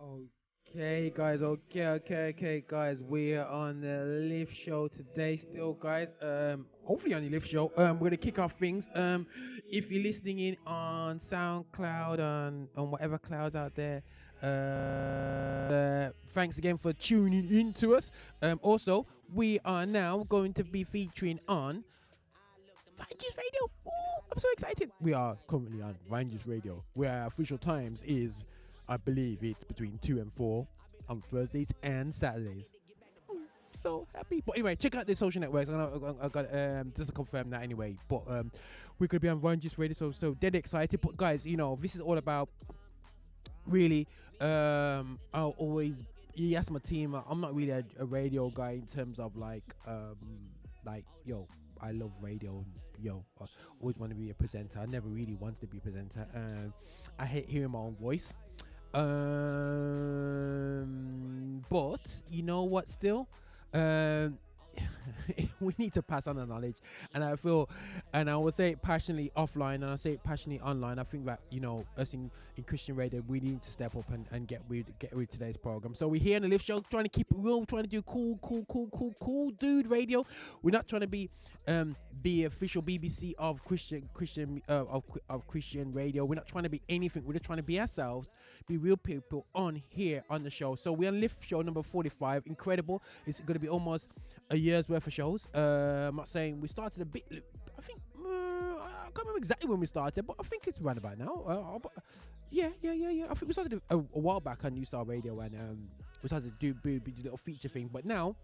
Okay, guys. We are on the Live Show today, still, guys. Hopefully on the Live Show. We're gonna kick off things. If you're listening in on SoundCloud, on whatever clouds out there, thanks again for tuning in to us. Also, we are now going to be featuring on Vangelis Radio. Ooh, I'm so excited. We are currently on Vangelis Radio, where our official times is, I believe it's between 2 and 4 on Thursdays and Saturdays. So happy. But anyway, check out the social networks. I got just to confirm that anyway. But we could be on Vangelis Radio, so dead excited. But guys, this is all about really. I'll always ask my team. I'm not really a radio guy in terms of like yo. I love radio. I always want to be a presenter. I never really wanted to be a presenter. I hate hearing my own voice. But you know what? Still, we need to pass on the knowledge, and I feel, and I will say it passionately offline, and I say it passionately online. I think that us in Christian radio, we need to step up and get with today's program. So we're here on the Lift Show, trying to keep it real, trying to do cool dude radio. We're not trying to be official BBC of Christian radio. We're not trying to be anything. We're just trying to be ourselves, be real people on here on the show. So we're on Lift Show number 45. Incredible. It's going to be almost a year's worth of shows. I'm not saying we started a bit. I think I can't remember exactly when we started, but I think it's around about now. Yeah. I think we started a while back on New Star Radio, and we started to do a little feature thing. But now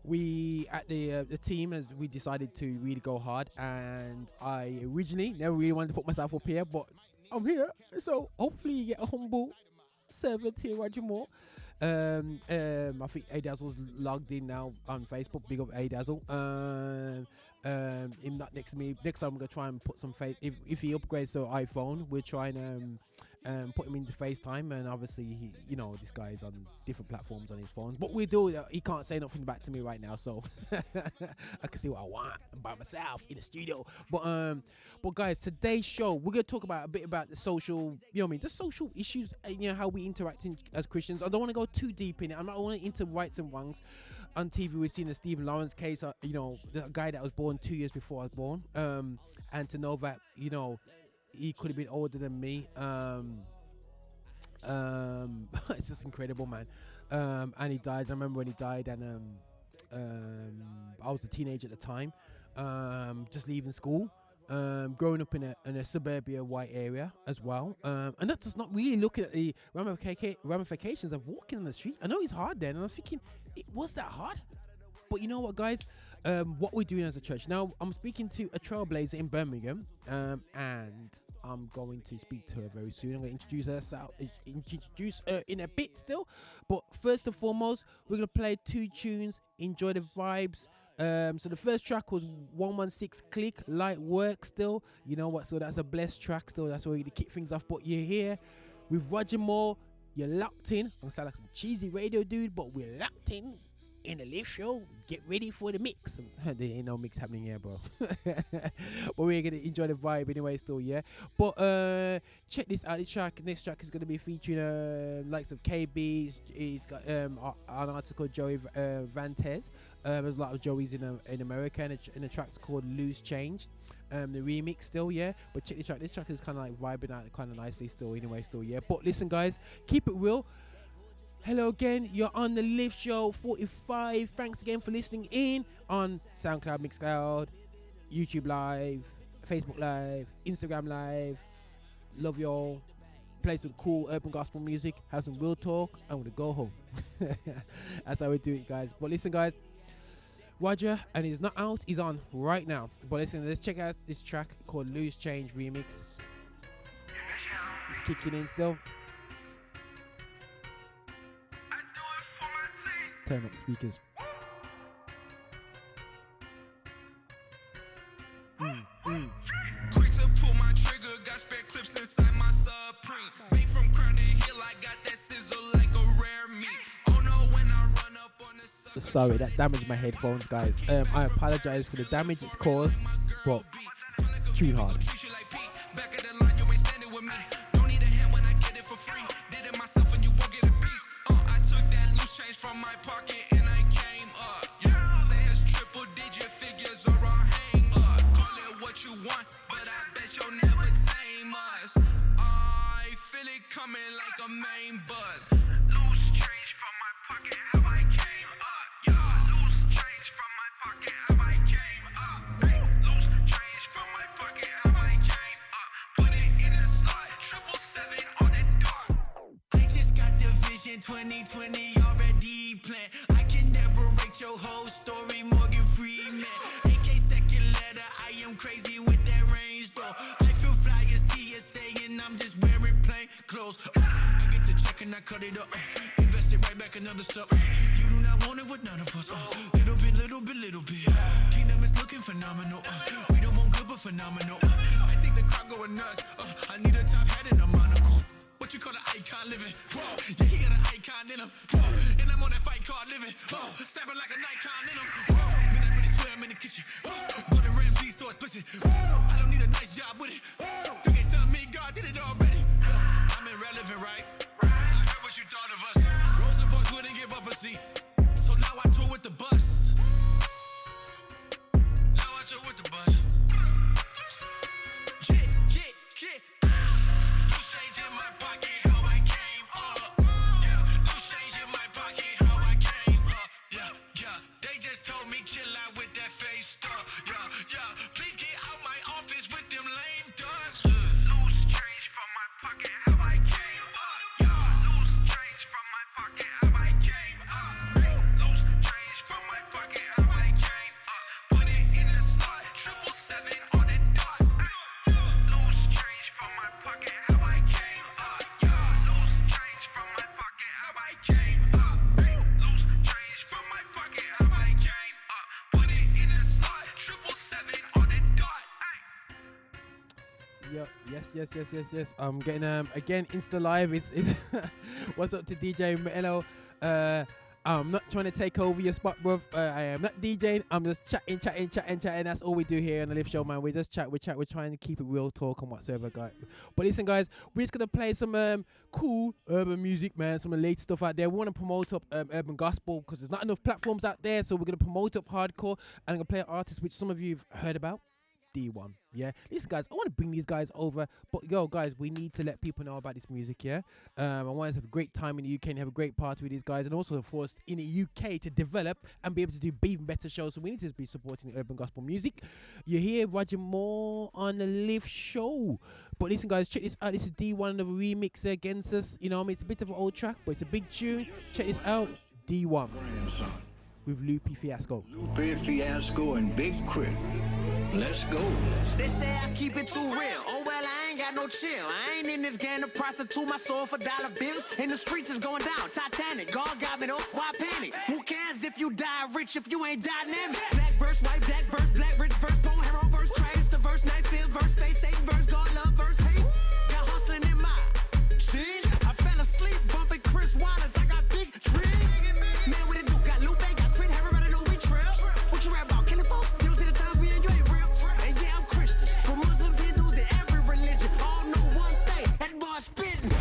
we at the team as we decided to really go hard, and I originally never really wanted to put myself up here, but I'm here, so hopefully you get a humble servant here, Roger Moore. I think A Dazzle's logged in now on Facebook. Big up A Dazzle. Him not next to me. Next time I'm gonna try and put some face. If he upgrades to iPhone, we're trying to put him into FaceTime, and obviously he, this guy is on different platforms on his phones. But we do. He can't say nothing back to me right now, so I can see what I want by myself in the studio. But guys, today's show we're gonna talk about a bit about the social, the social issues, how we interact as Christians. I don't want to go too deep in it. I'm not want to into rights and wrongs. On TV, we've seen the Stephen Lawrence case. The guy that was born 2 years before I was born. And to know that he could have been older than me. It's just incredible, man. And he died. I remember when he died, and I was a teenager at the time, just leaving school, growing up in a suburbia white area as well, and that's just not really looking at the ramifications of walking on the street. I know it's hard then, and I was thinking, it was that hard? But you know what, guys? What we're doing as a church now, I'm speaking to a trailblazer in Birmingham, and I'm going to speak to her very soon. I'm going to introduce her in a bit still. But first and foremost, we're going to play 2 tunes, enjoy the vibes. So the first track was 116 Click, Light Work still. You know what? So that's a blessed track still. That's where you kick things off. But you're here with Roger Moore. You're locked in. I'm going to sound like some cheesy radio dude, but we're locked in the Lift Show. Get ready for the mix. There ain't no mix happening here, bro. But we're gonna enjoy the vibe anyway still, yeah. But check this out. Next track is gonna be featuring likes of KB. He's got an artist called Joey Vantes. There's a lot of Joeys in America, and the track's called Loose Change. The remix still, yeah. But check this track. This track is kind of like vibing out kind of nicely still anyway still, yeah. But listen, guys, keep it real. Hello again, you're on the Lift Show 45. Thanks again for listening in on SoundCloud, Mixcloud, YouTube Live, Facebook Live, Instagram Live. Love y'all. Play some cool urban gospel music, have some real talk. I'm gonna go home. That's how we do it, guys. But listen, guys, Roger, and he's not out, he's on right now. But listen, let's check out this track called Loose Change Remix. It's kicking in still. Turn up speakers. Quick to pull my trigger, got spare clips inside my Supreme. Big from Crown to Hill, I got that sizzle like a rare meat. Oh no, when I run up on the sorry, that damaged my headphones, guys. I apologize for the damage it's caused, but tune hard. Back of the line, you ain't standing with me. Don't need a hand when I get it for free. Did it myself. from my pocket and I came up. Yeah. Say it's triple digit figures or I'll hang up. Call it what you want, but I bet you'll never tame us. I feel it coming like a main buzz. Loose change from my pocket, how I came up. Yeah. Loose change from my pocket, how I came up. Loose change from my pocket, how I came up. Put it in a slot, 777 on the dot. I just got the vision 2020 already planned. I can never rate your whole story, Morgan Freeman. AK second letter, I am crazy with that range though. I feel fly as TSA and I'm just wearing plain clothes. I get the check and I cut it up. Invest it right back another stuff. You do not want it with none of us. Little bit, little bit, little bit. Kingdom is looking phenomenal. We don't want good but phenomenal. I think the crowd going nuts. I need a top hat and a monocle. What you call an icon living? Yeah, he got an icon in him. And I'm on that fight card living. Snapping like a Nikon in him. Man, I really swear I'm in the kitchen. More than Ramsey, so explicit. I don't need a nice job with it. You can't tell me God did it already. I'm irrelevant, right? Heard what you thought of us. Rosenforce wouldn't give up a seat. So now I tour with the bus. Now I tour with the bus. Yeah. Loose change in my pocket, how I came up. Yeah, loose change in my pocket, how I came up. Yeah. They just told me chill out with that face stuff. Yeah. Please get out my office with them lame ducks. Loose change from my pocket, how I came up. Yeah, loose change from my pocket, how I came up. Loose change from my pocket, how I came up. Put it in a slot, 777 on the dot. Loose change from my pocket, how I came up. Yeah, loose change from my pocket, how I came up. Loose change from my pocket, how I came up. Put it in a slot, 777 on the dot. Yes. I'm getting again Insta Live. It's what's up to DJ Mello? I'm not trying to take over your spot, bro. I am not DJing. I'm just chatting. That's all we do here on the Lift Show, man. We just chat. We're trying to keep it real talk and whatsoever, guys. But listen, guys, we're just gonna play some cool urban music, man. Some of the latest stuff out there. We want to promote up urban gospel because there's not enough platforms out there. So we're gonna promote up hardcore, and I'm gonna play an artist which some of you've heard about. D1, yeah. Listen, guys, I want to bring these guys over, but guys, we need to let people know about this music, yeah. I want us to have a great time in the UK and have a great party with these guys, and also for us in the UK to develop and be able to do even better shows. So we need to be supporting the urban gospel music. You hear Roger Moore on the Lift Show. But listen, guys, check this out. This is D1 of a remix against us. You know, it's a bit of an old track, but it's a big tune. Check this out, D1 with Lupe Fiasco. Lupe Fiasco and Big Crit. Let's go. They say I keep it too real. Oh well, I ain't got no chill. I ain't in this game to prostitute my soul for dollar bills. And the streets is going down. Titanic. God got me though. Why panic? Who cares if you die rich if you ain't dynamic? Black verse, white, black verse, black rich verse, poem, hero verse, crash the verse, night field verse, face, Satan verse, God love verse, hate. Got hustling in my jeans. I fell asleep bumping Chris Wallace. I got big dreams. Man, what it do? Got Lupe, got Crit. Everybody know we trail. What you rap about? Killing folks? You see the times we ain't you ain't real. And yeah, I'm Christian. But Muslims, Hindus, and every religion all know one thing. That boy spitting.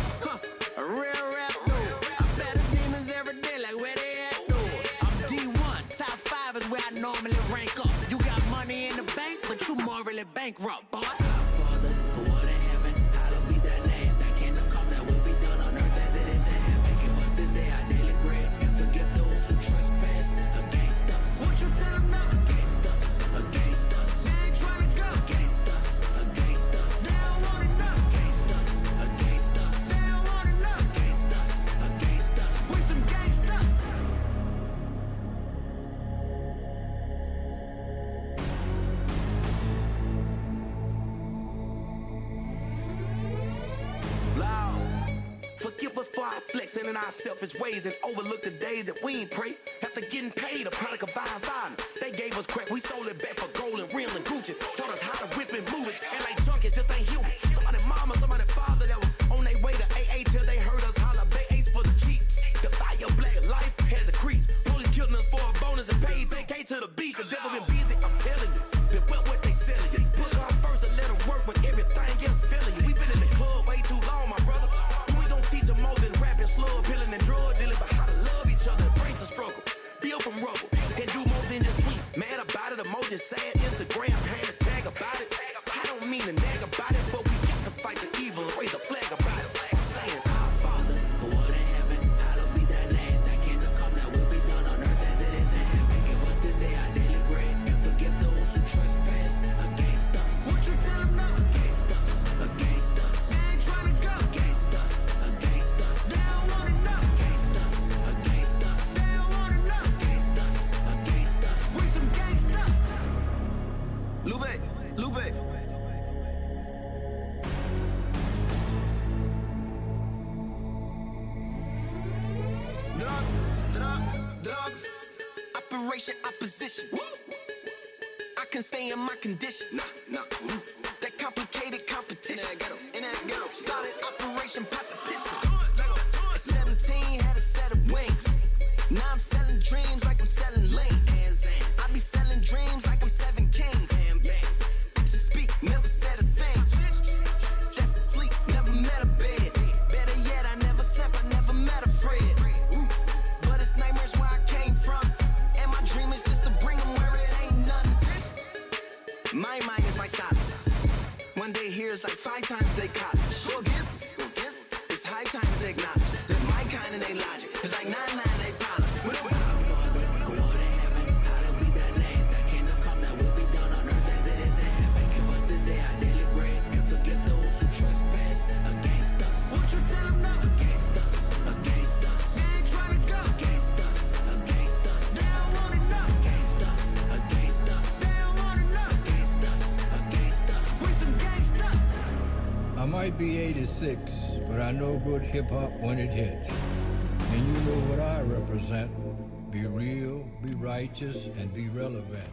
A real rap dude. I battle demons every day like where they at though. I'm D1. Top 5 is where I normally rank up. You got money in the bank, but you morally bankrupt, boy. Father, who art in heaven, hallowed be thy name. Thy kingdom come, that will be done on earth as it is in heaven. Give us this day our daily bread, and forgive those who trespass against us. What you tell them now? Against us. They ain't trying to go. Against us. They don't want enough. Against us. They don't want enough. Against us. We some gangsta. Loud. Forgive us for our flexing and our selfish ways and overlook the days that we ain't pray. After getting paid, a product of vine vine. They gave us crack, we sold it back for gold and real and Gucci. Taught us how to whip and move it, and like junkies just ain't human. Somebody mama, somebody father that was on their way to AA till they heard us holler Bay Ace for the cheap. The fire black life has a crease. Police killing us for a bonus and paid vacay to the beat. The devil been busy, I'm telling you. Been what they selling you. Put on first and let them work when everything else filling you. We been in the club way too long, my brother. We gon' teach them more than rapping, slow, pilling and drug dealing, but how to love each other, embrace the operation opposition. I can stay in my condition. That complicated competition. Started operation pop the piston. At 17, had a set of wings. Now I'm selling dreams like I'm selling lean. I be selling dreams like I'm 7 kings. Bitches speak, never said a thing. That's asleep, never met a bed. Better yet, I never slept, I never met a Fred. But it's nightmares where I came from. And my dream is just to bring them where it ain't none. My mind is my solace. One day here is like 5 times they college. Go against us, go against us. It's high time to acknowledge that my kind and they logic. It's like 9 they polish. I might be 86, but I know good hip-hop when it hits. And you know what I represent. Be real, be righteous, and be relevant.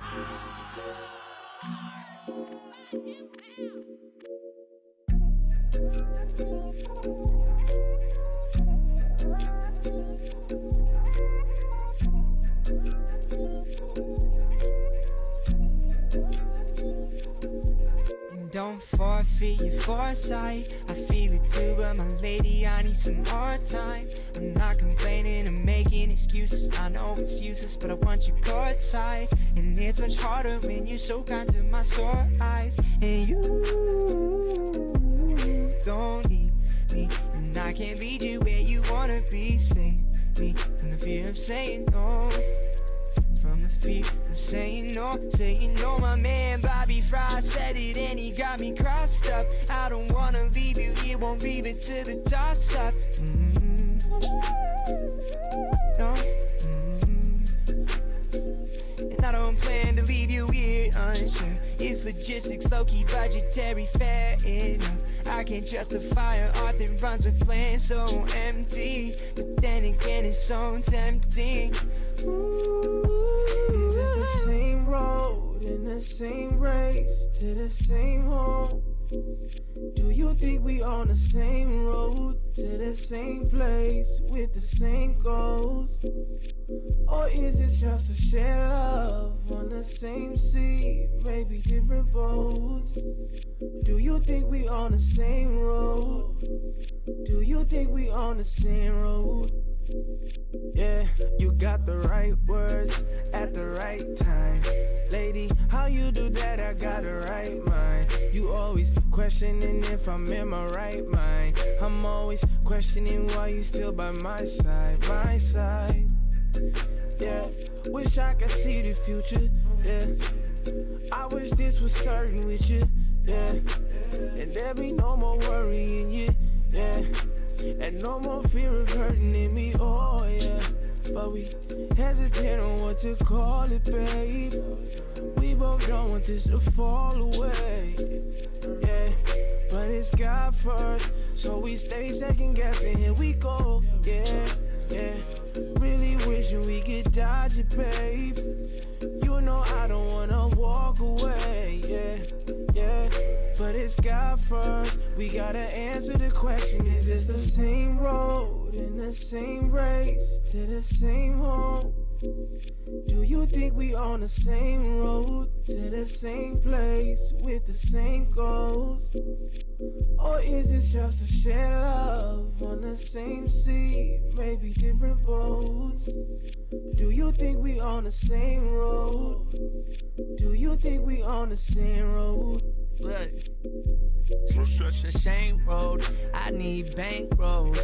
Don't forfeit your foresight. I feel it too, but my lady, I need some more time. I'm not complaining, I'm making excuses. I know it's useless, but I want you courtside. And it's much harder when you're so kind to my sore eyes. And you don't need me, and I can't lead you where you wanna be. Save me from the fear of saying no. From the fear of saying no, my man Bobby Fry said it and he got me crossed up. I don't wanna leave you here, won't leave it to the toss up. No. And I don't plan to leave you here unsure. It's logistics, low-key budgetary, fair enough. I can't justify an art that runs a plan so empty. But then again, it's so tempting. Is this the same road in the same race to the same home? Do you think we on the same road to the same place with the same goals? Or is it just to share love on the same sea, maybe different boats? Do you think we on the same road? Do you think we on the same road? Yeah, you got the right words at the right time. Lady, how you do that? I got the right mind. You always questioning if I'm in my right mind. I'm always questioning why you still by my side, my side. Yeah, wish I could see the future. Yeah, I wish this was certain with you. Yeah, and there be no more worrying you. Yeah. And no more fear of hurting in me, oh yeah. But we hesitate on what to call it, babe. We both don't want this to fall away. Yeah, but it's God first, so we stay second guessing. Here we go, yeah, yeah. Really wishing we could dodge it, babe. You know I don't wanna walk away, yeah, yeah. But it's God first, we gotta answer the question. Is this the same road in the same race to the same home? Do you think we on the same road to the same place with the same goals? Or is it just to share love on the same sea, maybe different boats? Do you think we on the same road? Do you think we on the same road? Look, it's the same road, I need bank rolls.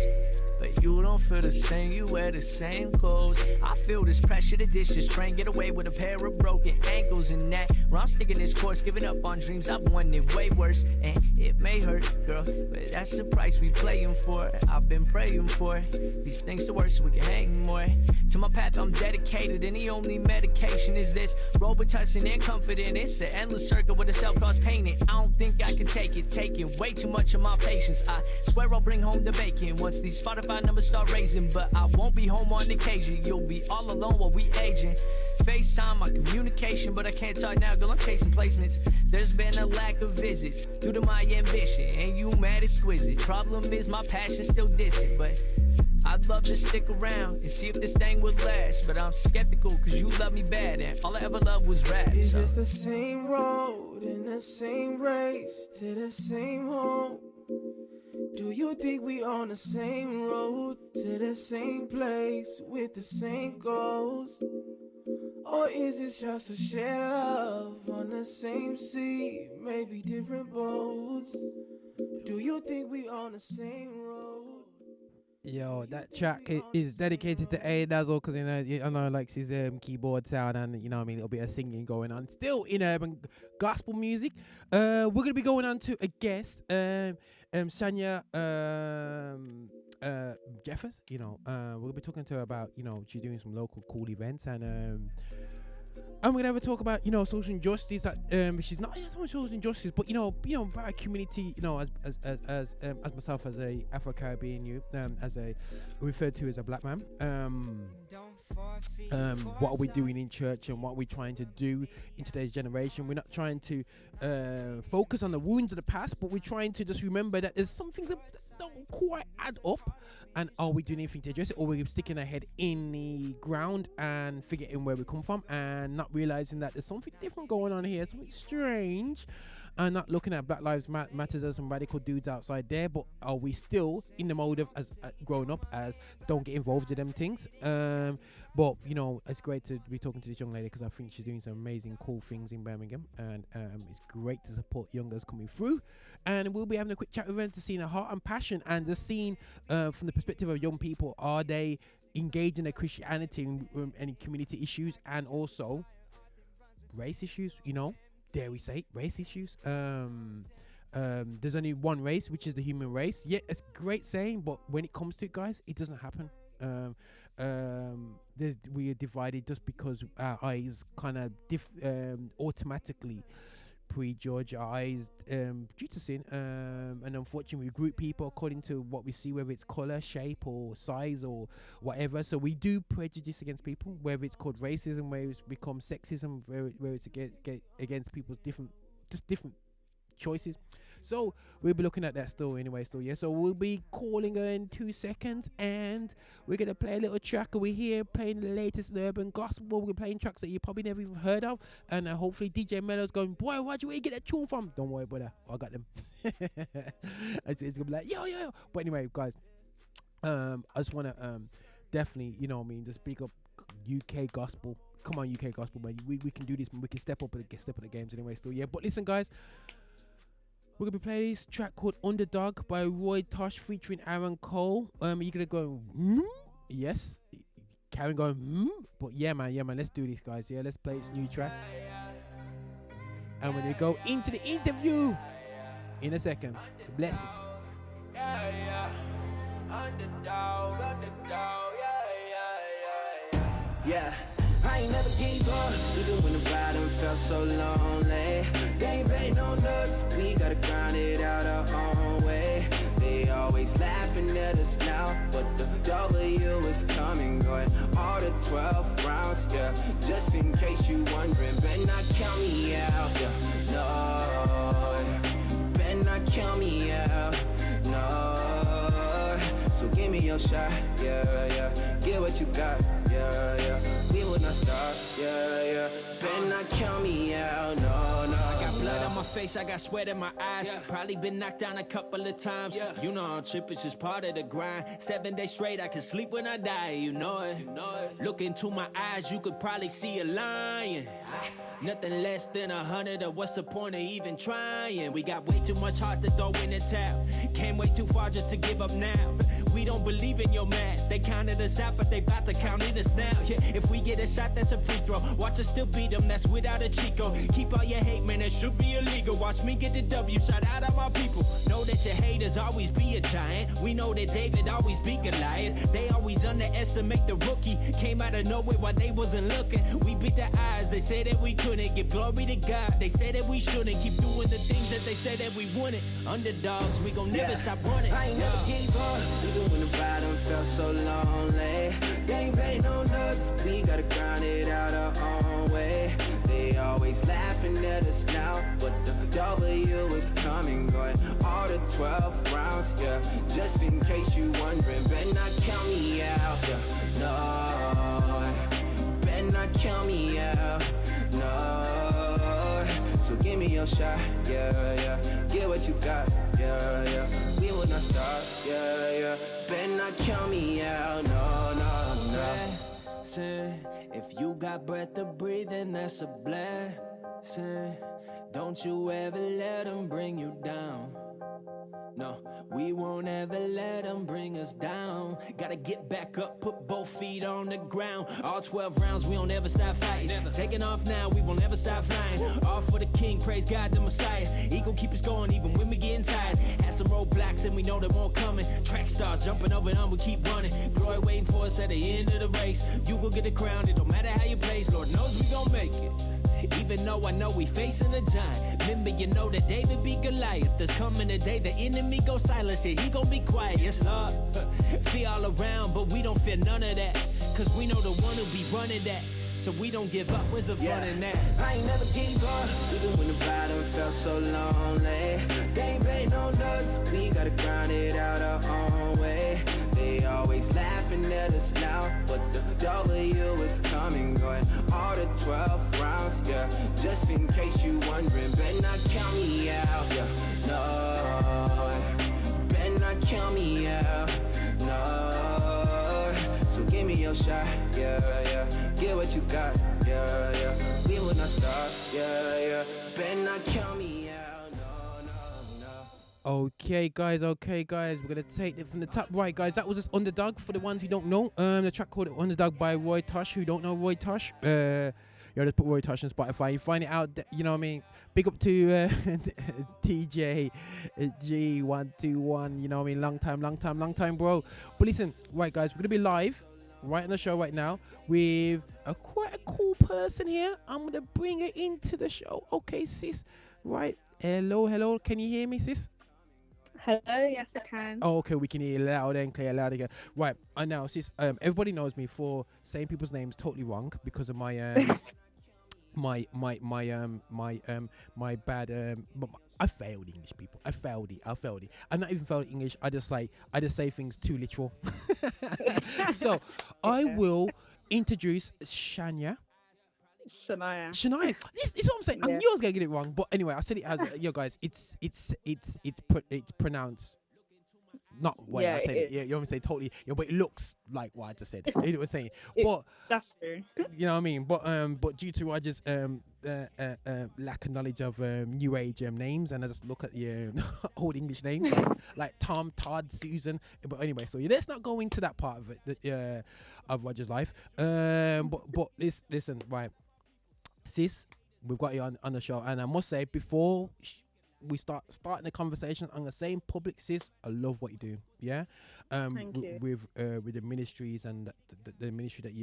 But you don't feel the same, you wear the same clothes. I feel this pressure to ditch this train, get away with a pair of broken ankles and that. Where I'm sticking this course, giving up on dreams, I've won it way worse. And it may hurt, girl, but that's the price we playing for. I've been praying for these things to work so we can hang more. To my path I'm dedicated, and the only medication is this Robitussin and Comforting. It's an endless circle with a self-caused painting. I don't think I can take it, taking way too much of my patience. I swear I'll bring home the bacon once these Spotify numbers start raising, but I won't be home on occasion. You'll be all alone while we aging. FaceTime, my communication, but I can't talk now, girl, I'm chasing placements. There's been a lack of visits due to my ambition, and you mad exquisite. Problem is my passion's still distant, but I'd love to stick around and see if this thing would last. But I'm skeptical, cause you love me bad, and all I ever loved was rap. It's So. just the same road and the same race to the same home. Do you think we on the same road to the same place with the same goals? Or is it just a share love on the same sea, maybe different boats? Do you think we on the same road? Yo, that track is dedicated to A Dazzle because I know likes his keyboard sound and a little bit of singing going on. Still in urban gospel music. We're gonna be going on to a guest, Sanya Jeffers. We're gonna be talking to her about she's doing some local cool events and we're gonna have a talk about social injustice. That she's not so much social injustice, but about a community. As myself as a Afro-Caribbean youth, as a referred to as a black man. What are we doing in church and what are we trying to do in today's generation? We're not trying to focus on the wounds of the past, but we're trying to just remember that there's some things that don't quite add up. And are we doing anything to address it, or we're sticking our head in the ground and forgetting where we come from and not realizing that there's something different going on here, something strange, and not looking at Black Lives Matters as some radical dudes outside there, but are we still in the mode of as growing up as don't get involved in them things? But it's great to be talking to this young lady because I think she's doing some amazing cool things in Birmingham, and it's great to support young girls coming through. And we'll be having a quick chat with her to see her heart and passion, and just seeing from the perspective of young people, are they engaged in their Christianity in any community issues and also race issues? Dare we say race issues? There's only one race, which is the human race. Yeah, it's a great saying, but when it comes to it, guys, it doesn't happen. We are divided just because our eyes kind of automatically prejudge our eyes due to sin, and unfortunately we group people according to what we see, whether it's color, shape or size or whatever. So we do prejudice against people, whether it's called racism, where it's become sexism, where it's against people's different choices. So we'll be looking at that still anyway. So we'll be calling her in 2 seconds, and we're gonna play a little track. We're here playing the latest urban gospel. We're playing tracks that you probably never even heard of, and hopefully DJ Mello's going, boy, where'd you get that tune from? Don't worry, brother, I got them. it's gonna be like yo. But anyway, guys, I just wanna definitely just speak up UK gospel. Come on, UK gospel, man. We can do this. We can step up the games anyway. So yeah, but listen, guys. We're going to be playing this track called Underdog by Roy Tosh featuring Aaron Cole. You're going to go, yes. Karen going, But yeah, man, let's do this, guys. Yeah, let's play this new track. And we're going to go into the interview in a second. Blessings. Underdog, Yeah, I ain't never gave up, even when the bottom felt so lonely. They ain't betting on us, we gotta grind it out our own way. They always laughing at us now, but the W is coming, going all the 12 rounds, yeah. Just in case you wondering, better not count me out, yeah. No, better not count me out, no. So give me your shot, yeah. Get what you got, yeah. We will not stop, yeah. Better not count me out, no. I got blood on my face, I got sweat in my eyes. Probably been knocked down a couple of times. You know I'm tripping, it's just part of the grind. 7 days straight, I can sleep when I die, you know it. Look into my eyes, you could probably see a lion. Nothing less than 100, or what's the point of even trying? We got way too much heart to throw in the towel. Came way too far just to give up now. We don't believe in your math. They counted us out, but they bout to count in us now. If we get a shot, that's a free throw. Watch us still beat them, that's without a Chico. Keep all your hate, man, it should be be illegal. Watch me get the W, shout out to my people. Know that your haters always be a giant. We know that David always beat Goliath. They always underestimate the rookie. Came out of nowhere while they wasn't looking. We beat the eyes, they say that we couldn't. Give glory to God, they say that we shouldn't. Keep doing the things that they say that we wouldn't. Underdogs, we gon' never stop running. I ain't never gave up, even when the bottom felt so lonely. They ain't betting on us, we gotta grind it out our own way. They always laughing at us now, but the W is coming, going all the 12 rounds, yeah. Just in case you wondering, better not count me out, yeah. No, better not count me out, no. So give me your shot, yeah, yeah. Get what you got, yeah, yeah. We will not stop, yeah, yeah. Better not count me out, no, no, no. Blessing. If you got breath to breathe, then that's a blessing. Don't you ever let them bring you down. No, we won't ever let them bring us down. Gotta get back up, put both feet on the ground. All 12 rounds, we don't ever stop fighting. Taking off now, we won't ever stop flying. All for the king, praise God, the Messiah. He gon' keep us going even when we getting tired. Had some roadblocks and we know they won't coming. Track stars jumping over them, we keep running. Glory waiting for us at the end of the race. You will get the crown, it don't matter how you place. Lord knows we gon' make it. Even though I know we facing a giant. Remember, you know that David beat Goliath. There's coming a day the enemy go silent, shit, he gon' be quiet. Yes, Lord. Fear all around, but we don't fear none of that. Cause we know the one who be running that. So we don't give up, where's the fun in that? I ain't never gave up, even when the bottom felt so lonely. They ain't betting on us, we gotta grind it out our own way. They always laughing at us now, but the W is coming, going all the 12 rounds, yeah. Just in case you wondering, better not count me out, yeah. No, better not count me out, no. So give me your shot, yeah, yeah. Get what you got, yeah, yeah. We will not stop, yeah, yeah. Better not count me out, no, no, no. Okay, guys. We're gonna take it from the top right, guys. That was just Underdog for the ones who don't know. The track called Underdog by Roy Tosh. Who don't know Roy Tosh? You just put Roy Tosh on Spotify. You find it out. You know what I mean? Big up to TJ G121. You know what I mean? Long time, bro. But listen, right, guys. We're gonna be live right on the show right now with quite a cool person here. I'm gonna bring her into the show. Okay, sis. Right. Hello. Can you hear me, sis? Hello, yes I can. Oh, okay, we can hear you loud and clear, loud again. Right, I know, sis. Everybody knows me for saying people's names totally wrong because of my my bad I failed English, people. I failed it. I'm not even failed English. I just say things too literal. So I will introduce Shania. This is what I'm saying. Yeah. I knew I was gonna get it wrong, but anyway, I said it as yo guys. It's pronounced not what Yeah, I said. it Yeah, you know what I'm saying? Totally. Yeah, but it looks like what I just said. You know what I'm saying? But That's true. you know what I mean? But due to I just lack of knowledge of new age names, and I just look at the old English names like Tom, Todd, Susan. But anyway, so let's not go into that part of it of Roger's life. But listen, right, sis, we've got you on the show, and I must say before we starting the conversation, I'm gonna say in public, sis, I love what you do. Yeah, Thank you. With the ministries and the ministry that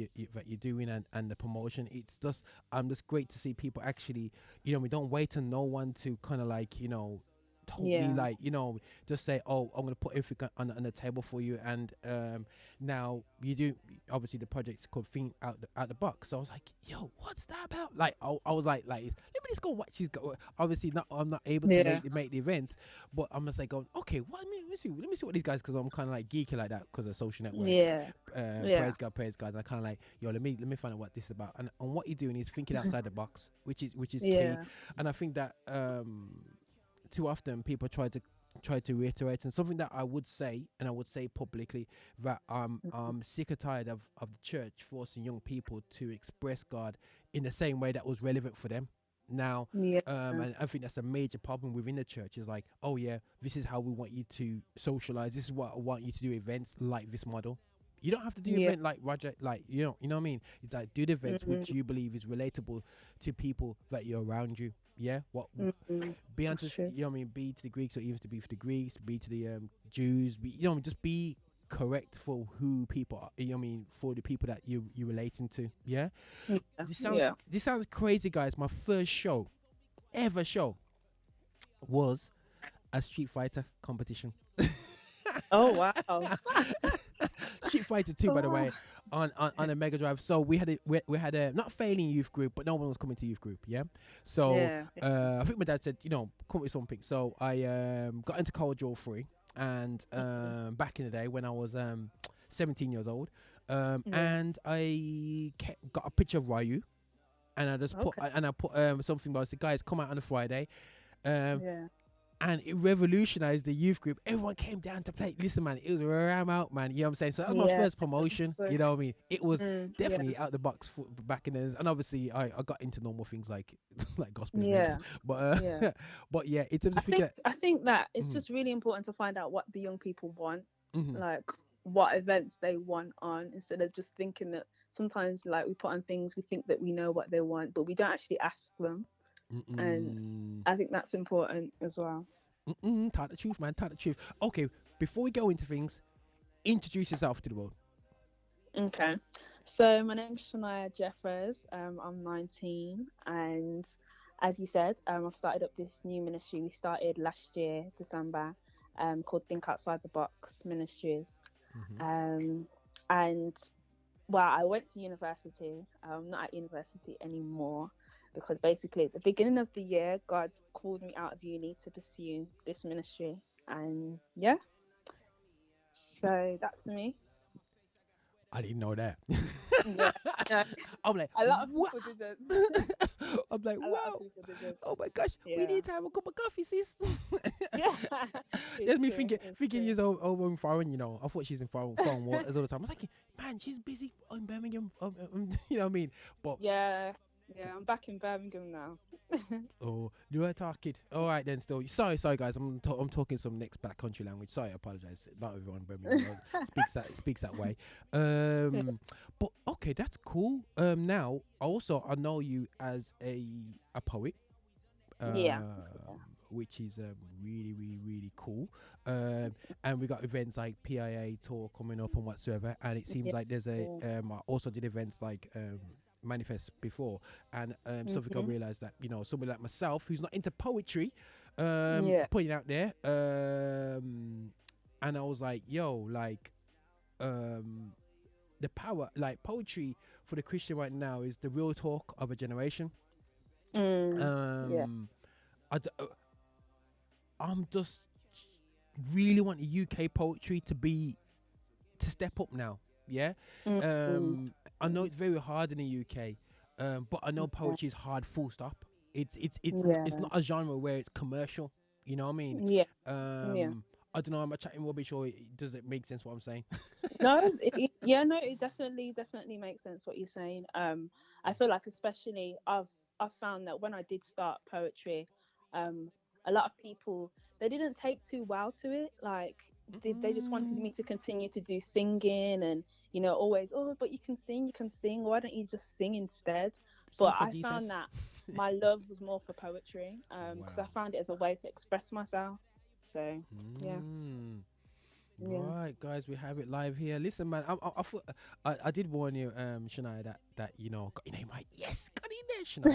you're doing and the promotion. It's just just great to see people actually, we don't wait on no one to kind of like totally Yeah. like just say, oh, I'm gonna put everything on the table for you. And now you do, obviously the project's called Think Out the Box. So I was like, yo, what's that about? Like I was like let me just go watch. She's got obviously I'm not able to Yeah. make the events, but I'm just like going, okay, what? Let me see what these guys, because I'm kind of like geeky like that because of social network. Yeah. Yeah. Praise God. And I kind of like, yo, let me find out what this is about. And what you're doing is thinking outside the box, which is Yeah. key. And I think that too often people try to reiterate, and something that I would say publicly, that I'm sick and tired of the church forcing young people to express God in the same way that was relevant for them. Now, Yeah. and I think that's a major problem within the church. Is like, oh yeah, this is how we want you to socialize. This is what I want you to do, events like this model. You don't have to do Yeah. event like Roger, like you know what I mean. It's like do the events which you believe is relatable to people that you're around you. Yeah, what be unto be to the Greeks, or even to be for the Greeks, be to the Jews. Be, just be correct for who people are. For the people that you're relating to. Yeah. This sounds crazy, guys. My first ever show was a Street Fighter competition. Oh wow. Street Fighter 2, by the way, on a Mega Drive. So we had a not failing youth group, but no one was coming to youth group. Yeah. So I think my dad said, come up with something. So I got into Cold Draw 3, and back in the day when I was 17 years old, and I got a picture of Ryu, and I just put something about, I said, guys, come out on a Friday. And it revolutionized the youth group. Everyone came down to play. Listen, man, it was ram out, man. You know what I'm saying? So that was my first promotion. You know what I mean? It was definitely out the box back in the, and obviously I got into normal things like gospel events. But but yeah, in terms of I think that it's just really important to find out what the young people want, like what events they want on, instead of just thinking that sometimes like we put on things, we think that we know what they want, but we don't actually ask them. And I think that's important as well. Tell the truth, man. Tell the truth. Okay, before we go into things, introduce yourself to the world. Okay, so my name's Shania Jeffers. I'm 19, and as you said, I've started up this new ministry. We started last year, December, called Think Outside the Box Ministries. And well, I went to university. I'm not at university anymore, because basically at the beginning of the year, God called me out of uni to pursue this ministry. And so that's me. I didn't know that. Yeah. I'm like, a lot of what? people didn't. I'm like, wow. Oh my gosh, we need to have a cup of coffee, sis. There's me thinking she's over in foreign, I thought she's in foreign waters all the time. I was like, man, she's busy in Birmingham. You know what I mean? But yeah, I'm back in Birmingham now. Oh, you are talking. All right then. Still, sorry, guys. I'm talking some next backcountry language. Sorry, I apologize. Not everyone in Birmingham speaks that way. But okay, that's cool. Now, also, I know you as a poet. Which is really, really, really cool. And we got events like PIA tour coming up and whatsoever. And it seems like there's I also did events like Manifest before, and something I realized that somebody like myself who's not into poetry, putting out there, and I was like, the power, like poetry for the Christian right now is the real talk of a generation. I'm just really want the UK poetry to step up now. I know it's very hard in the UK, but I know poetry is hard, full stop. It's not a genre where it's commercial. You know what I mean? I don't know, am I chatting rubbish, or does it make sense what I'm saying? No, it definitely makes sense what you're saying. I feel like especially I've found that when I did start poetry, a lot of people, they didn't take too well to it. Like they just wanted me to continue to do singing, and always, but you can sing, why don't you just sing instead? But I found that my love was more for poetry, because I found it as a way to express myself. So Right, guys, we have it live here. Listen, man, I did warn you, Shania, that got your name right. Yes, got in there, Shania.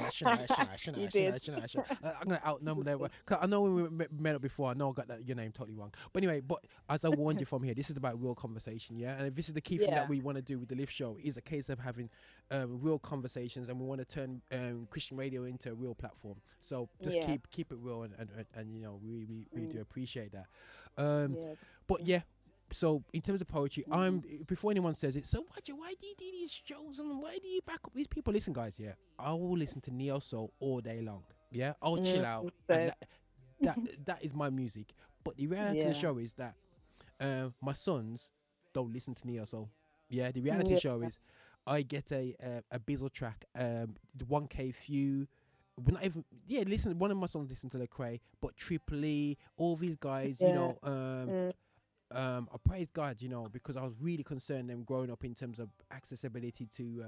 I'm gonna outnumber that. Cause I know when we met up before, I know I got your name totally wrong. But anyway, as I warned you from here, this is about real conversation, yeah. And this is the key thing that we want to do with the Lift Show, is a case of having real conversations, and we want to turn Christian radio into a real platform. So just keep it real, and we really do appreciate that. But yeah. So in terms of poetry, before anyone says it, so why do you do these shows, and why do you back up these people? Listen, guys, I will listen to neo soul all day long. Yeah, I'll chill out. And that is my music. But the reality of the show is that my sons don't listen to neo soul. Yeah, the reality show is I get a Bizzle track, the 1K Few. We're not even listen. One of my sons listen to Lecrae, but Triple E, all these guys, I praise God, because I was really concerned them growing up in terms of accessibility to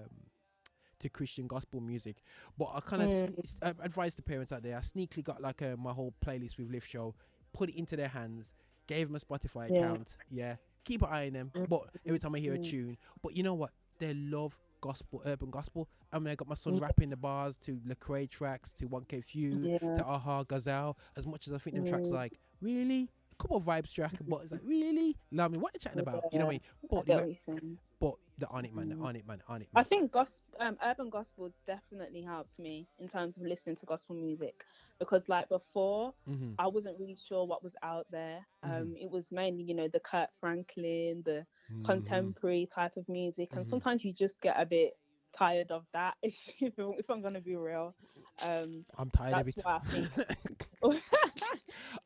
to Christian gospel music. But I kind of advise the parents out there. I sneakily got like my whole playlist with Lift Show, put it into their hands, gave them a Spotify account. Yeah, keep an eye on them. But every time I hear a tune, but you know what? They love gospel, urban gospel. I mean, I got my son rapping the bars to Lecrae tracks, to 1K Feud, to Aha Gazelle. As much as I think them tracks like, really? A couple of vibes track, but it's like, really? I mean, what are they chatting about? You know what I mean? But they're on it, man. They're on it, man. I think urban gospel definitely helped me in terms of listening to gospel music, because like before, I wasn't really sure what was out there. It was mainly, you know, the Kurt Franklin, the contemporary type of music, and sometimes you just get a bit tired of that. If I'm gonna be real, I'm tired of it. Why I think.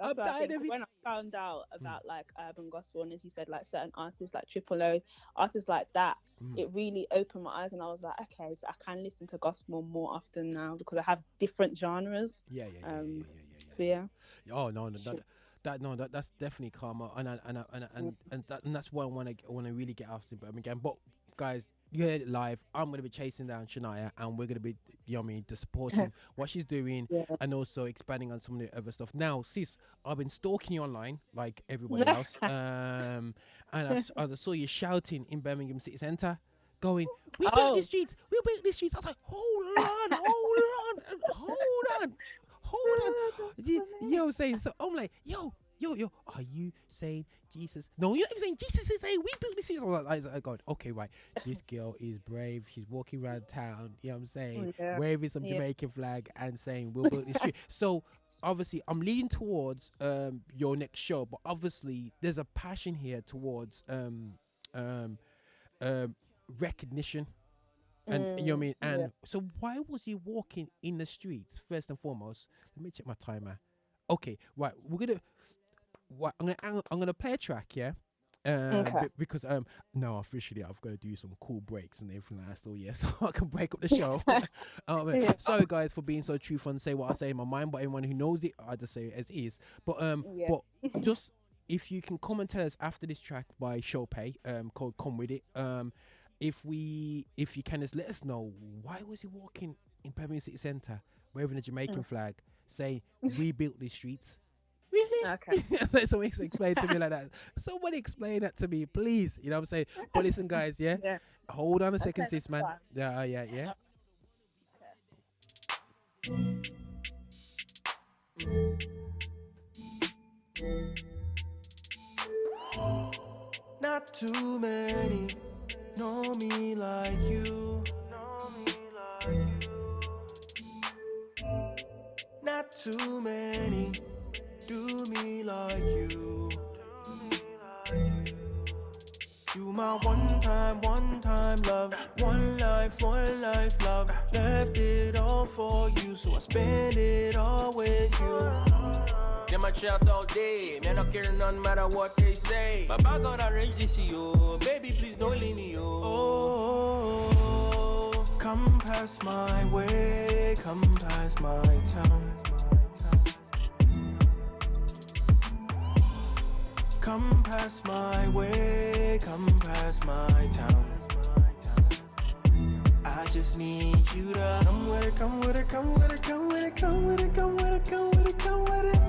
I'm tired of it. When I found out about like urban gospel, and as you said, like certain artists like Triple O, artists like that, it really opened my eyes, and I was like, okay, so I can listen to gospel more often now because I have different genres. So yeah. Oh no, that's definitely karma, and that's why I want to really get after Birmingham. But guys, you heard it live. I'm going to be chasing down Shania, and we're going to be, you know what I mean, supporting what she's doing, and also expanding on some of the other stuff. Now, sis, I've been stalking you online like everybody else, and I saw you shouting in Birmingham City Centre, going, "We built these streets, we built these streets." I was like, hold on. Yo, saying so. I'm like, yo, are you saying Jesus? No, you're not even saying Jesus is saying we built this. I was like, God, okay, right. This girl is brave. She's walking around town, you know what I'm saying, waving some Jamaican flag and saying we'll build this street. So obviously I'm leading towards your next show, but obviously there's a passion here towards recognition. And you know what I mean? And so why was he walking in the streets first and foremost? Let me check my timer. Okay, right. I'm gonna play a track, yeah. Because now officially I've got to do some cool breaks and everything like that still, so I can break up the show. Sorry guys for being so truthful and say what I say in my mind, but everyone who knows it, I just say it as is. But just if you can come and tell us after this track by Chopay, called "Come With It," if you can just let us know why was he walking in Birmingham City Centre waving a Jamaican flag saying we built these streets. Really? Okay. Somebody explain to me like that. Somebody explain that to me, please. You know what I'm saying? But listen, guys, hold on a second, sis, man. Fine. Yeah. Not too many know me like you. Not too many do me like you. You my one time love, one life love. Left it all for you, so I spend it all with you. Them a chat all day, man, I care none matter what they say. But I gotta arrange this, yo. Baby, please don't leave me, yo. Oh, come past my way, come past my town. Come past my way, come past my town. I just need you to come with it, come with it, come with it, come with it, come with it, come with it, come with it, come with it.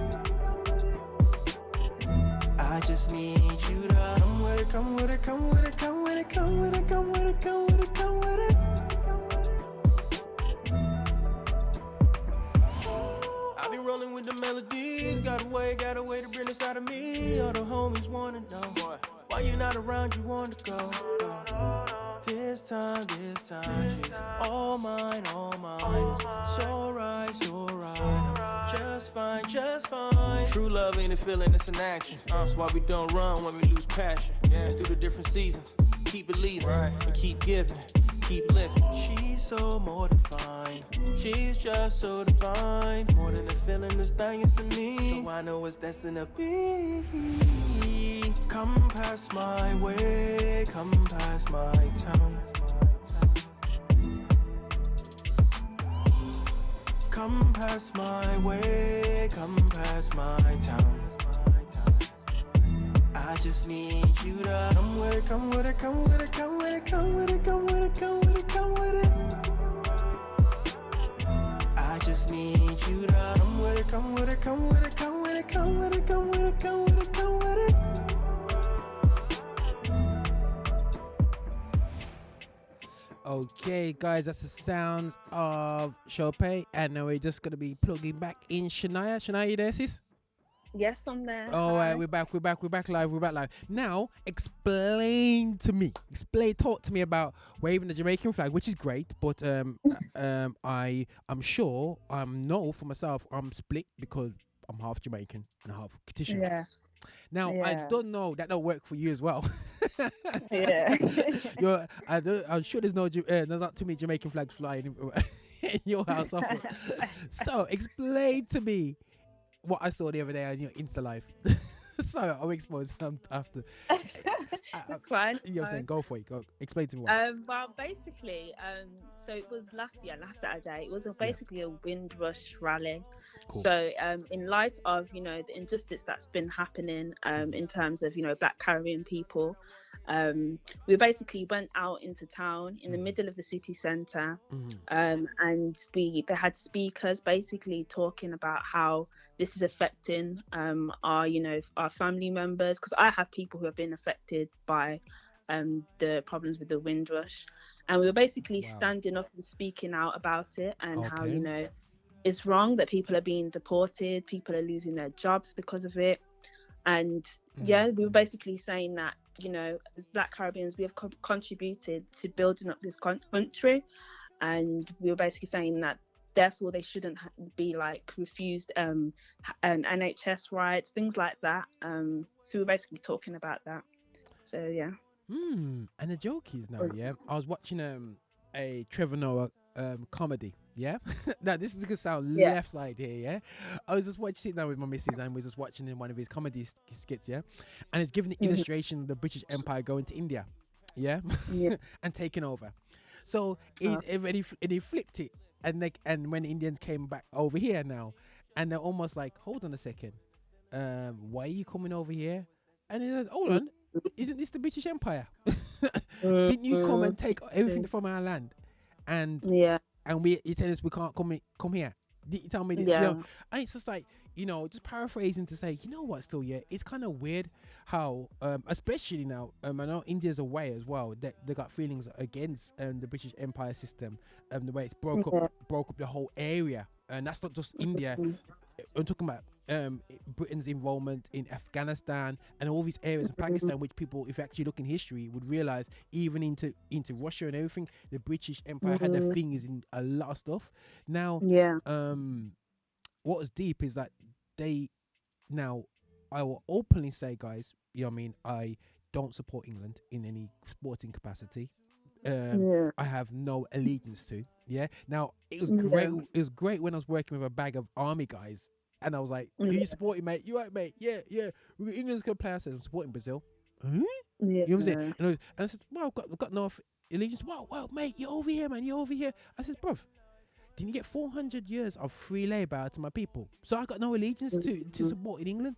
I just need you to come with it, come with it, come with it, come with it, come with it, come with it, come with it, come with it. I've been rolling with the melodies, got a way to bring this out of me. All the homies wanna know why you not around, you wanna go. This time, she's all mine. It's so right, I'm just fine. True love ain't a feeling, it's an action. That's why we don't run when we lose passion. Through the different seasons, keep believing and keep giving, keep living. She's so more than fine. She's just so divine. More than a feeling, this thing is to me. So I know it's destined to be. Come past my way, come past my town. Come past my way, come past my town. I just need you to come with it, come with it, come with it, come with it, come with it, come with it, come with it. need you to come with it, come with it, come with it, come with it, come with it, come with it, come with it, come with it. Okay, guys, that's the sounds of Chopay, and now we're just gonna be plugging back in Shania. Shania, you there, sis? Yes, I'm there. All Hi. right, we're back live. Now, talk to me about waving the Jamaican flag, which is great, but I'm sure, know for myself, I'm split because I'm half Jamaican and half Kittian. Yeah. Now, I don't know, that don't work for you as well. Yeah. I'm sure there's not too many Jamaican flags flying in your house. So, explain to me what I saw the other day on your Insta live. Sorry, I'll expose them after. That's fine. You know what I'm saying? Go for it. Go explain to me. Well, basically, so it was last Saturday. It was basically a Windrush rally. Cool. So, in light of the injustice that's been happening, in terms of Black Caribbean people, we basically went out into town in the middle of the city centre, and they had speakers basically talking about how this is affecting our family members, because I have people who have been affected by the problems with the Windrush, and we were basically standing up and speaking out about it, and how it's wrong that people are being deported, people are losing their jobs because of it. And we were basically saying that as Black Caribbeans, we have contributed to building up this country, and we were basically saying that therefore they shouldn't be refused an NHS rights, things like that. So we were basically talking about that. So yeah. And the joke is now, I was watching a Trevor Noah comedy. Yeah. Now this is gonna sound left side here. I was just sitting down with my missus, and we're just watching one of his comedy skits. And it's giving the illustration of the British Empire going to India. And taking over. So he flipped it, and when the Indians came back over here now, and they're almost like, hold on a second, why are you coming over here? And he said, hold on, isn't this the British Empire? Didn't you come and take everything from our land? And you tell us we can't come here. You tell me that, and it's just like, just paraphrasing to say, what, still, it's kind of weird how, especially now, I know India's away as well, that they got feelings against the British Empire system, the way it's broke up the whole area, and that's not just India. I'm talking about Britain's involvement in Afghanistan and all these areas in Pakistan, which people, if you actually look in history, would realize even into Russia and everything, the British Empire had their fingers in a lot of stuff. Now, what was deep is that I will openly say, guys, I don't support England in any sporting capacity. I have no allegiance to. Now, it was great. It was great when I was working with a bag of army guys, and I was like, "Who you supporting, mate? You right, mate? Yeah. England's gonna play." I said, "I'm supporting Brazil." You know what I'm saying? And I said, "Well, I've got no allegiance." Well, mate, you're over here, man. You're over here. I said, "Bruv, didn't you get 400 years of free labour out to my people? So I got no allegiance to supporting England."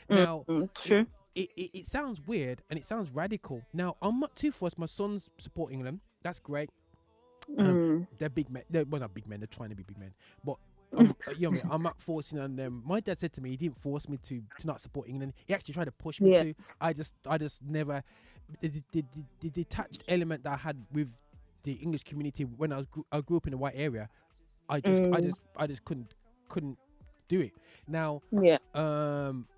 Now, true. It sounds weird and it sounds radical. Now, I'm not too fussed. My sons support England. That's great. They're big men. They're not big men. They're trying to be big men. But I'm not forcing on them. My dad said to me, he didn't force me to not support England. He actually tried to push me to. I just never. The detached element that I had with the English community when I grew up in a white area, I just couldn't do it. Now,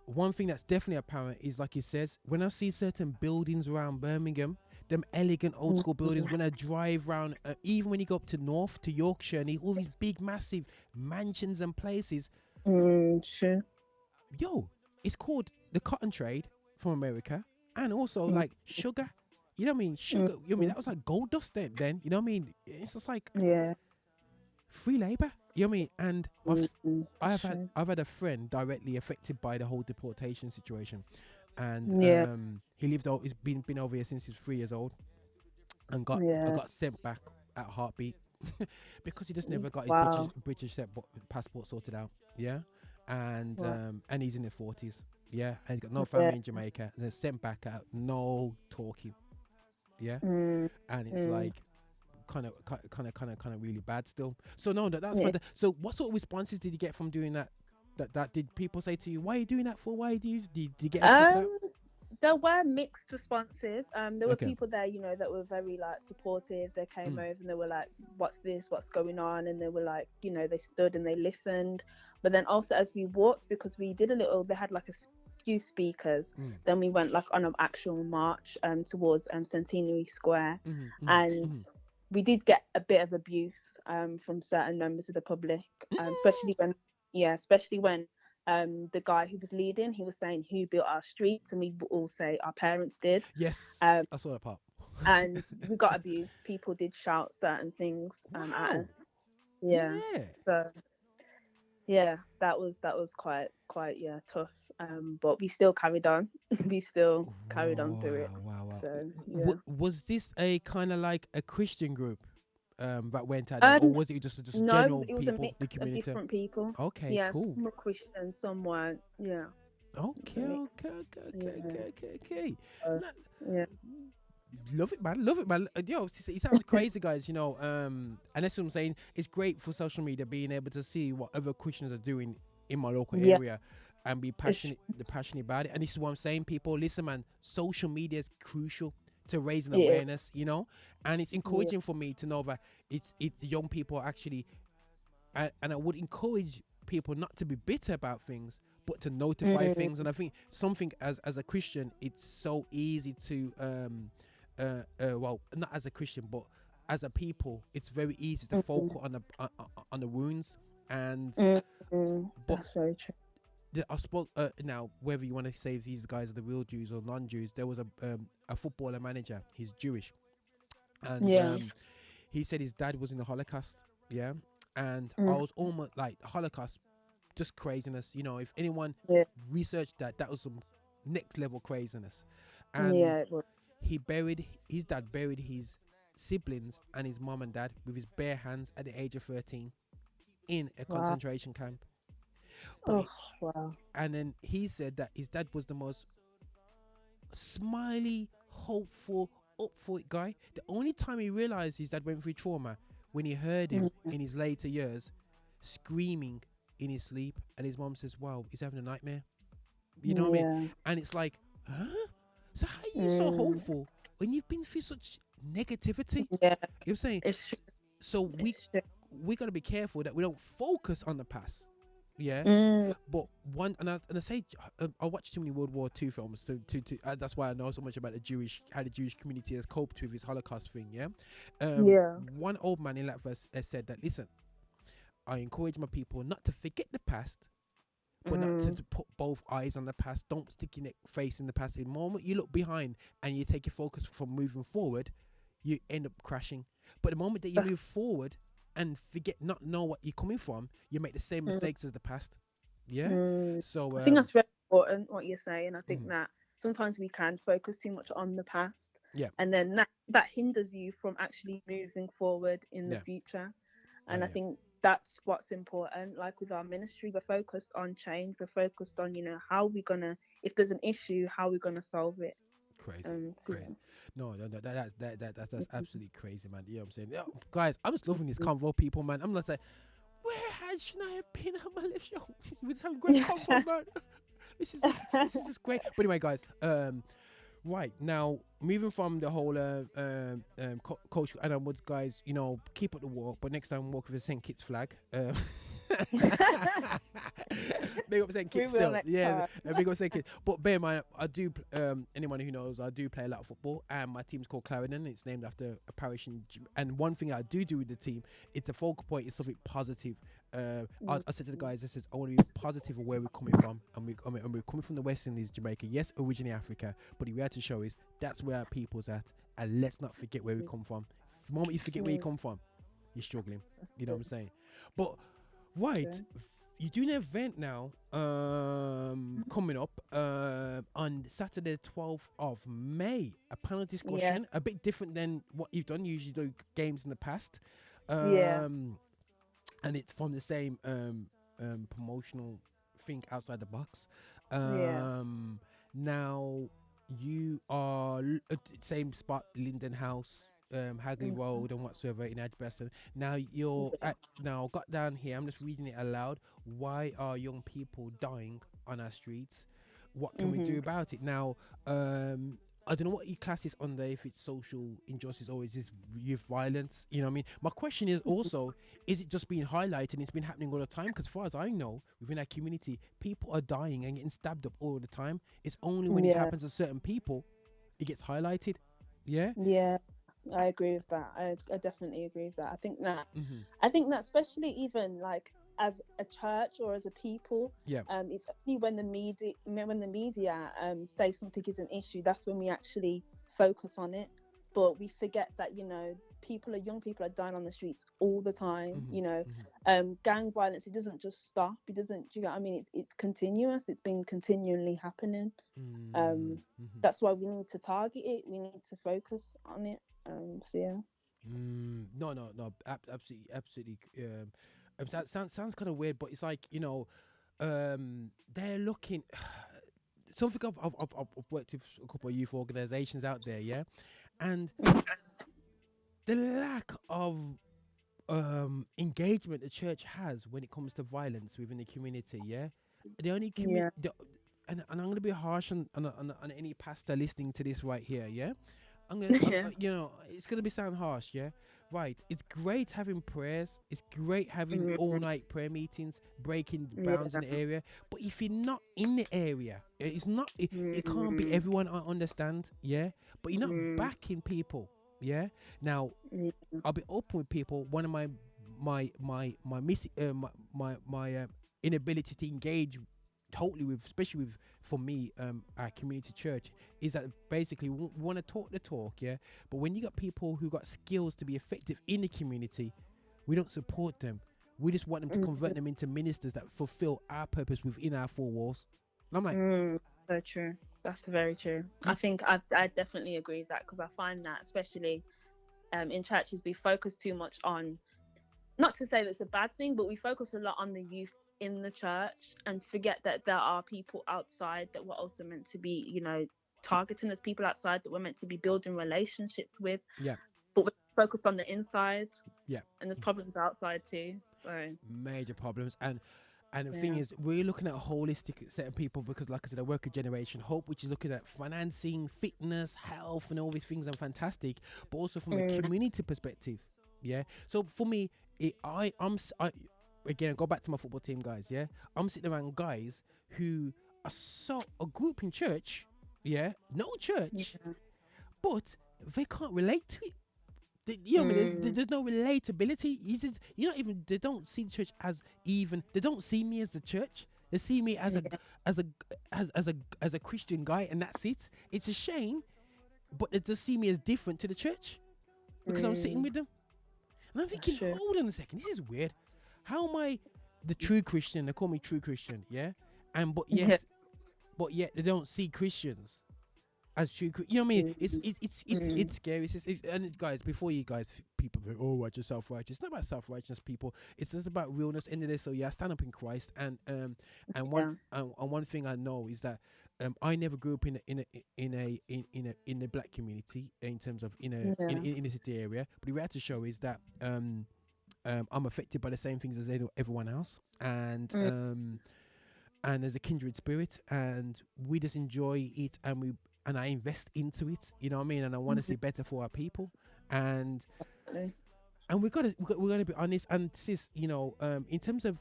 one thing that's definitely apparent is, like it says, when I see certain buildings around Birmingham, them elegant old school buildings, when I drive around, even when you go up to north to Yorkshire and all these big massive mansions and places, sure. It's called the cotton trade from America, and also like sugar. You know what I mean? Sugar. You know what I mean? That was like gold dust then. You know what I mean? It's just like free labor. You know what I mean? And I've had a friend directly affected by the whole deportation situation, and he lived. He's been over here since he was 3 years old, and got sent back at a heartbeat because he just never got his British passport sorted out. And he's in his 40s. And he's got no family in Jamaica. And they're sent back out, no talking. And it's like, kind of really bad still. So no, that's Yeah. fun. So what sort of responses did you get from doing that? That did people say to you, "Why are you doing that for? Why did you get a couple Um, there were mixed responses. There were Okay. people there, you know, that were very like supportive. They came Mm. over and they were like, "What's this? What's going on?" And they were like, you know, they stood and they listened. But then also as we walked, because we did a little, they had like few speakers. Mm. Then we went like on an actual march towards Centenary Square, and we did get a bit of abuse from certain members of the public, especially when the guy who was leading, he was saying who built our streets, and we would all say our parents did. Yes, Um, I saw that part. and we got abused. People did shout certain things at Wow. us. Yeah. Yeah. So yeah, that was quite tough. But we still carried on. We still carried on through it. Wow. So yeah. Was this a kind of like a Christian group that went at it, or was it just No, general it was people, a mix the of community? different people. Okay, Yeah, cool. some were Christian, some weren't. Yeah. Okay. Yeah. Love it, man. Yo, it sounds crazy, guys. You know, and that's what I'm saying. It's great for social media being able to see what other Christians are doing in my local Yeah. area and be passionate about it. And this is what I'm saying, people. Listen, man, social media is crucial to raising Yeah. awareness, you know, and it's encouraging for me to know that it's young people actually, and I would encourage people not to be bitter about things, but to notify things. And I think something as a Christian, it's so easy to well, not as a Christian, but as a people, it's very easy to focus on the wounds. And That's very true. I spoke now, whether you want to say these guys are the real Jews or non-Jews, there was a footballer manager. He's Jewish, and he said his dad was in the Holocaust. Yeah, and I was almost like the Holocaust, just craziness. You know, if anyone researched that was some next level craziness. And it was. his dad buried his siblings and his mom and dad with his bare hands at the age of 13 in a concentration camp. But Wow. and then he said that his dad was the most smiley, hopeful, up for it guy. The only time he realized his dad went through trauma when he heard him in his later years screaming in his sleep, and his mom says, "Wow, he's having a nightmare." You know what I mean? And it's like, huh? So how are you so hopeful when you've been through such negativity? Yeah. You're saying It's so we got to be careful that we don't focus on the past. Yeah, but I say I watched too many World War II films to that's why I know so much about how the Jewish community has coped with this Holocaust thing. Yeah, one old man in Latvia said that, listen, I encourage my people not to forget the past, but not to put both eyes on the past. Don't stick your face in the past. The moment you look behind and you take your focus from moving forward, you end up crashing. But the moment that you move forward and not know what you're coming from, you make the same mistakes as the past. Yeah. So I think that's very important what you're saying. I think that sometimes we can focus too much on the past. Yeah. And then that hinders you from actually moving forward in the future. And I think that's what's important. Like with our ministry, we're focused on change. We're focused on, how we're gonna, if there's an issue, how we're gonna solve it. Crazy. No, that's absolutely crazy, man. You know what I'm saying? Yeah, guys, I'm just loving this convo, people, man. I'm not like, where has Shania been on my live show? We're just having great convo, man. This is just great. But anyway, guys, right now, moving from the whole Coach Adam Woods, guys, keep up the walk, but next time walk with a St. Kitts flag. Big up St. Kitts still. Yeah, big up St. Kitts. But bear in mind, I do, anyone who knows, I do play a lot of football, and my team's called Clarendon. It's named after a parish and one thing I do with the team, it's a focal point, is something positive. I said to the guys, I want to be positive of where we're coming from, and we're coming from the West Indies, Jamaica, yes, originally Africa, but the reality show is that's where our people's at, and let's not forget where we come from. The moment you forget where you come from, you're struggling. You know what I'm saying? But you're doing an event now coming up on Saturday 12th of May, a panel discussion, a bit different than what you've done. You usually do games in the past, and it's from the same promotional thing outside the box. Now you are at the same spot, Linden House, Hagley Road and whatsoever in Edgbaston. Now now got down here. I'm just reading it aloud. Why are young people dying on our streets? What can we do about it? Now, I don't know what you class this under, if it's social injustice or is this youth violence. You know what I mean? My question is also, is it just being highlighted and it's been happening all the time? Because as far as I know, within our community, people are dying and getting stabbed up all the time. It's only when it happens to certain people, it gets highlighted. Yeah? Yeah, I agree with that. I definitely agree with that. I think that especially even like as a church or as a people, it's only when the media say something is an issue, that's when we actually focus on it. But we forget that, you know, young people are dying on the streets all the time. You know, gang violence, it doesn't just stop. It doesn't, do you know what I mean? It's continuous. It's been continually happening. That's why we need to target it. We need to focus on it. So yeah. No, absolutely. That sounds kind of weird, but it's like, you know, they're looking. Something I've worked with a couple of youth organizations out there, yeah, and the lack of engagement the church has when it comes to violence within the community, yeah. The only and I'm gonna be harsh on any pastor listening to this right here, yeah. You know, it's gonna be sound harsh, yeah. Right, it's great having prayers. It's great having all-night prayer meetings, breaking bounds in the area. But if you're not in the area, it's not. It can't be everyone. I understand, yeah. But you're not backing people, yeah. Now, I'll be open with people. One of my inability to engage totally with, especially with, for me, our community church, is that basically we want to talk the talk, yeah, but when you got people who got skills to be effective in the community, we don't support them. We just want them to convert them into ministers that fulfill our purpose within our four walls. And I'm like, so true. That's very true. I think I definitely agree with that, because I find that especially in churches we focus too much on, not to say that's a bad thing, but we focus a lot on the youth in the church and forget that there are people outside that we're also meant to be, you know, targeting. As people outside that we're meant to be building relationships with, but we're focused on the inside, and there's problems outside too, so major problems. And the thing is, we're looking at a holistic set of people, because like I said, I work with Generation Hope, which is looking at financing, fitness, health and all these things, and fantastic, but also from a community perspective. So for me, again, I go back to my football team, guys. Yeah, I'm sitting around guys who are a group in church. Yeah, no church, but they can't relate to it. You know what I mean? There's no relatability. They don't see the church as even. They don't see me as the church. They see me as a Christian guy, and that's it. It's a shame, but they just see me as different to the church because I'm sitting with them, and I'm thinking, hold on a second, this is weird. How am I the true Christian? They call me true Christian, yeah? But yet they don't see Christians as true. You know what I mean? It's scary. And guys, before you guys, people think, oh, righteous, self-righteous. It's not about self-righteousness, people. It's just about realness. End of the day, so yeah, stand up in Christ. And one thing I know is that I never grew up in a black community in terms of in a city area. But the reality show is that I'm affected by the same things as everyone else, and there's a kindred spirit, and we just enjoy it, and I invest into it. You know what I mean? And I want to see better for our people, and we gotta be honest. And sis, you know, in terms of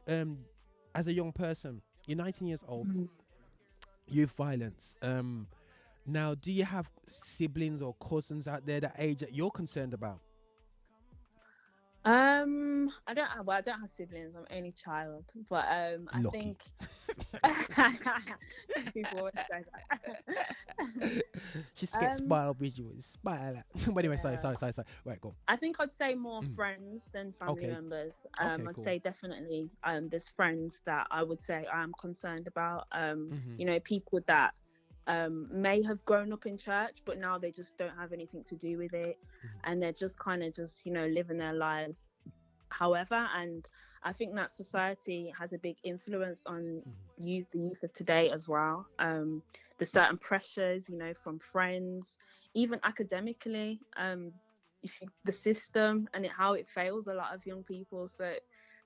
as a young person, you're 19 years old, youth violence. Now, do you have siblings or cousins out there that age that you're concerned about? I don't have siblings. I'm only child, but I think people always say that. She gets spoiled with you. But anyway, sorry. Right, go. I think I'd say more friends than family members. I'd say definitely there's friends that I would say I'm concerned about. You know, people that may have grown up in church, but now they just don't have anything to do with it, and they're just kind of you know, living their lives however. And I think that society has a big influence on the youth of today as well. There's certain pressures, you know, from friends, even academically. the system and how it fails a lot of young people. So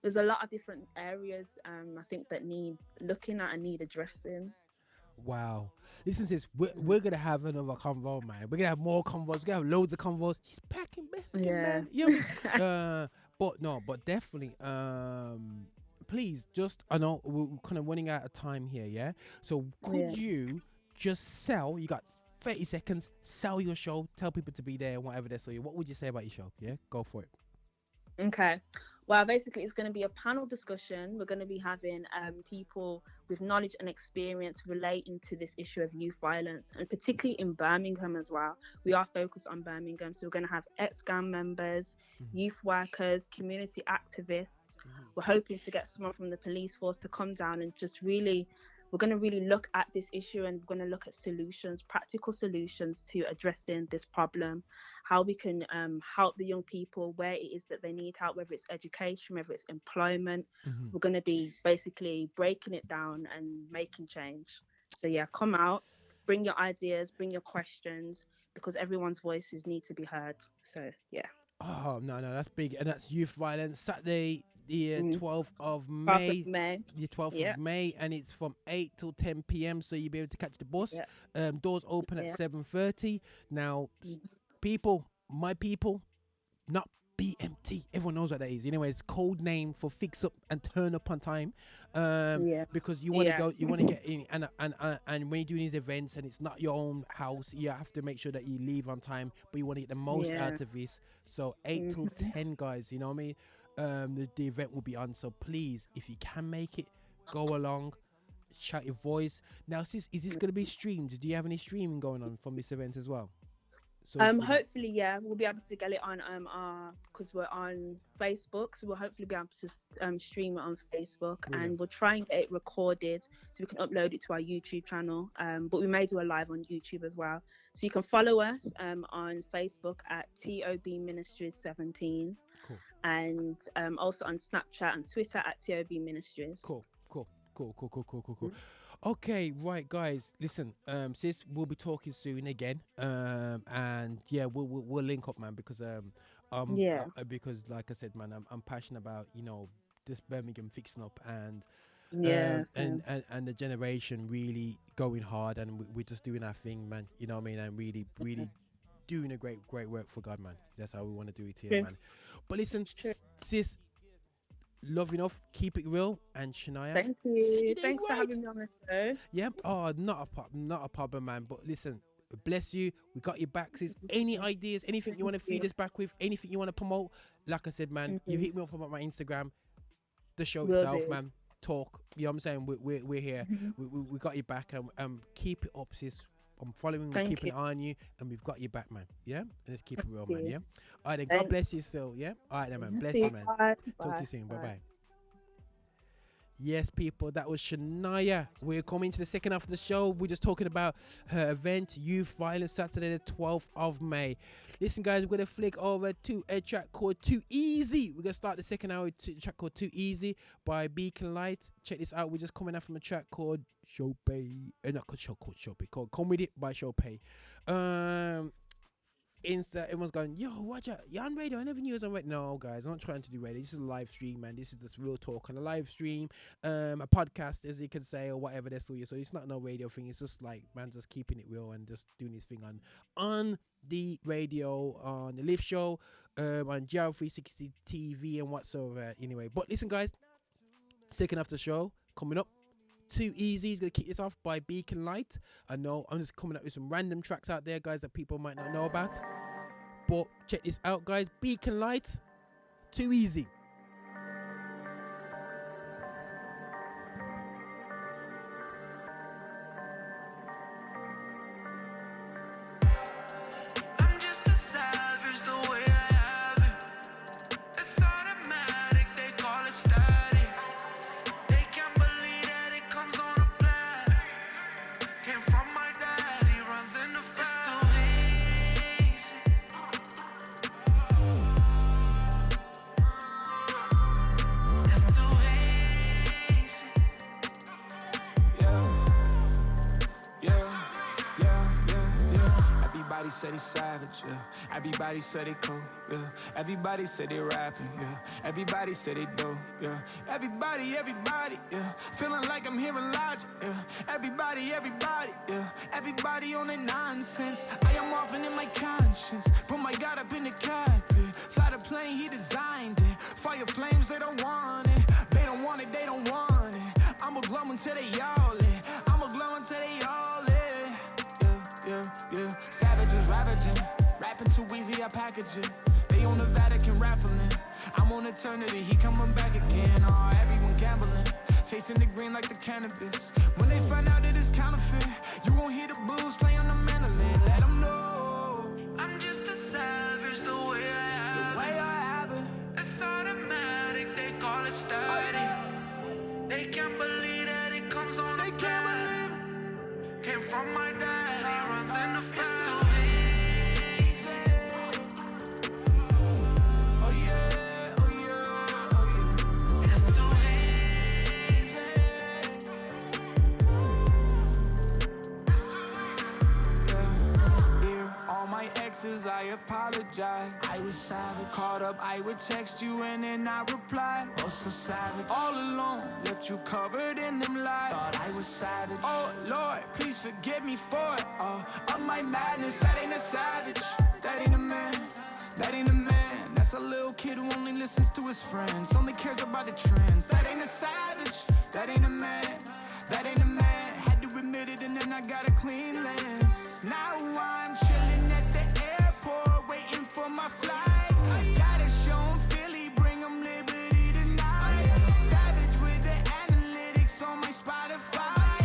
there's a lot of different areas I think that need looking at and need addressing. Wow. Listen, sis, we're gonna have another convo, man. We're gonna have more convos. We're gonna have loads of convos. He's packing, man. You know what I mean? But definitely, please, just, I know we're kind of running out of time here, yeah? So could you just sell, you got 30 seconds, sell your show, tell people to be there and whatever they saw you. What would you say about your show? Yeah, go for it. Okay. Well, basically, it's going to be a panel discussion. We're going to be having people with knowledge and experience relating to this issue of youth violence, and particularly in Birmingham as well. We are focused on Birmingham. So we're going to have ex-gang members, youth workers, community activists. We're hoping to get someone from the police force to come down and just really, we're going to really look at this issue, and we're going to look at solutions, practical solutions to addressing this problem, how we can help the young people where it is that they need help, whether it's education, whether it's employment. We're going to be basically breaking it down and making change. So yeah, come out, bring your ideas, bring your questions, because everyone's voices need to be heard. So yeah. Oh, no, that's big. And that's youth violence, Saturday, the 12th of May. The 12th of May, and it's from 8 till 10 p.m. So you'll be able to catch the bus. Doors open at 7:30. Now, people, my people, not BMT. Everyone knows what that is. Anyway, it's code name for fix up and turn up on time. Because you want to go, you want to get in, and when you're doing these events and it's not your own house, you have to make sure that you leave on time, but you want to get the most out of this. So 8 till 10, guys. You know what I mean? The event will be on, so please, if you can make it, go along, shout your voice. Now, sis, is this going to be streamed? Do you have any streaming going on from this event as well? So hopefully, we'll be able to get it on because we're on Facebook, so we'll hopefully be able to stream it on Facebook. Brilliant. And we'll try and get it recorded so we can upload it to our YouTube channel. But we may do a live on YouTube as well. So you can follow us on Facebook at TOB Ministries 17. Cool. And also on Snapchat and Twitter at TOB Ministries. Cool. Okay, right, guys. Listen, sis, we'll be talking soon again. And yeah, we'll link up, man, because because like I said, man, I'm passionate about, you know, this Birmingham fixing up and the generation really going hard, and we're just doing our thing, man. You know what I mean? And really doing a great work for God, man. That's how we want to do it here, man. But listen, sis, love enough, keep it real, and Shania, thank you. Thanks for having me on the show. Yeah. Oh, not a problem, man. But listen, bless you. We got your back, sis. Any ideas, anything you want to feed us back with, anything you want to promote, like I said, man, you hit me up about my Instagram, the show itself, man. Talk. You know what I'm saying? We're here. We got your back, and keep it up, sis. I'm following, we're keeping an eye on you, and we've got your back, man. Yeah? And let's keep it real, man. Yeah? All right, then. God bless you still. Yeah? All right, then, man. Bless you, man. Talk to you soon. Bye-bye. Yes, people, that was Shania. We're coming to the second half of the show. We're just talking about her event, Youth Violence, Saturday the 12th of May. Listen, guys, we're going to flick over to a track called Too Easy. We're going to start the second hour with a track called Too Easy by Beacon Light. Check this out. We're just coming out from a track called Chopay. Not called Chopay, called Come With It by Chopay. Everyone's going, yo, watch out, you're on radio. I never knew you was on radio. No, guys, I'm not trying to do radio. This is a live stream, man. This is just real talk on a live stream, a podcast, as you can say, or whatever they saw you. So it's not no radio thing. It's just like, man, just keeping it real and just doing this thing on the radio, on the Lift Show, on GR360 TV and whatsoever. Anyway, but listen, guys, second after show coming up. Too Easy is going to kick this off by Beacon Light. I know I'm just coming up with some random tracks out there, guys, that people might not know about. But check this out, guys. Beacon Light, Too Easy. I'm just a savage the way I have it. It's automatic, they call it static. They can't believe that it comes on a plan. Came from my dad, he runs in the fast. It's too easy. Everybody said he savage, yeah. Everybody said he cool, yeah. Everybody said they rapping, yeah. Everybody said they do, yeah. Everybody, yeah. Feeling like I'm hearing logic, yeah. Everybody, yeah. Everybody on their nonsense. I am often in my conscience. Put my God up in the cockpit. Fly the plane, he designed it. Fire flames, they don't want it. They don't want it, they don't want it. I'ma glow until they all it. I'ma glow until they all it. Yeah. Savages ravaging. Rapping too easy, I package it. They on the Vatican raffling. I'm on eternity, he coming back again. Oh, everyone gambling. Chasing the green like the cannabis. When they find out that it's counterfeit, you won't hear the blues play on the mandolin. Let them know I'm just a savage the way I have it. It's automatic, they call it steady. They can't believe that it comes on the bed. Came from my dad, he runs in the family. I apologize. I was savage. Caught up, I would text you and then I reply. Oh, so savage. All alone, left you covered in them lies. Thought I was savage. Oh, Lord, please forgive me for it. Of my madness, that ain't a savage. That ain't a man. That ain't a man. That's a little kid who only listens to his friends. Only cares about the trends. That ain't a savage. That ain't a man. That ain't a man. Had to admit it and then I got a clean lens. Now I'm chilling at the airport, waiting for my flight. Gotta show 'em Philly, bring 'em Liberty tonight. Savage with the analytics on my Spotify.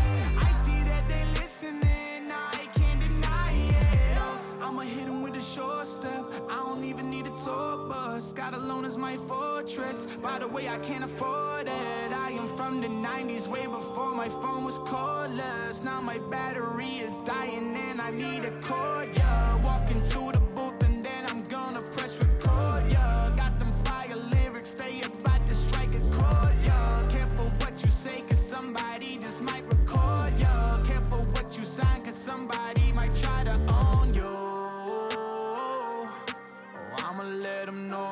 I see that they listening, I can't deny it. I'ma hit 'em with a short step. I don't even need a tour bus. Got alone as my fortress. By the way, I can't afford it. I am from the 90s, way before my phone was cordless. Now my battery is dying and I need a cord, yeah. Walk into the booth and then I'm gonna press record, yeah. Got them fire lyrics, they about to strike a chord, yeah. Careful what you say, cause somebody just might record, yeah. Careful what you sign, cause somebody might try to own you. Oh, I'ma let them know.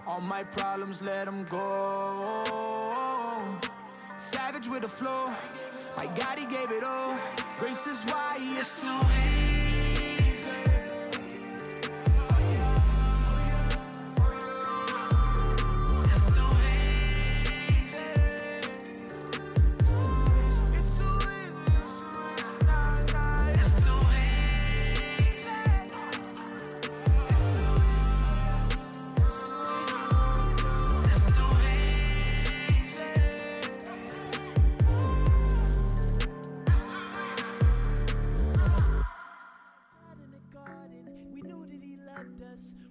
All my problems, let them go. Savage with the flow. My God, he gave it all. Grace is why it's too easy. It's too easy. It's too easy. It's too easy.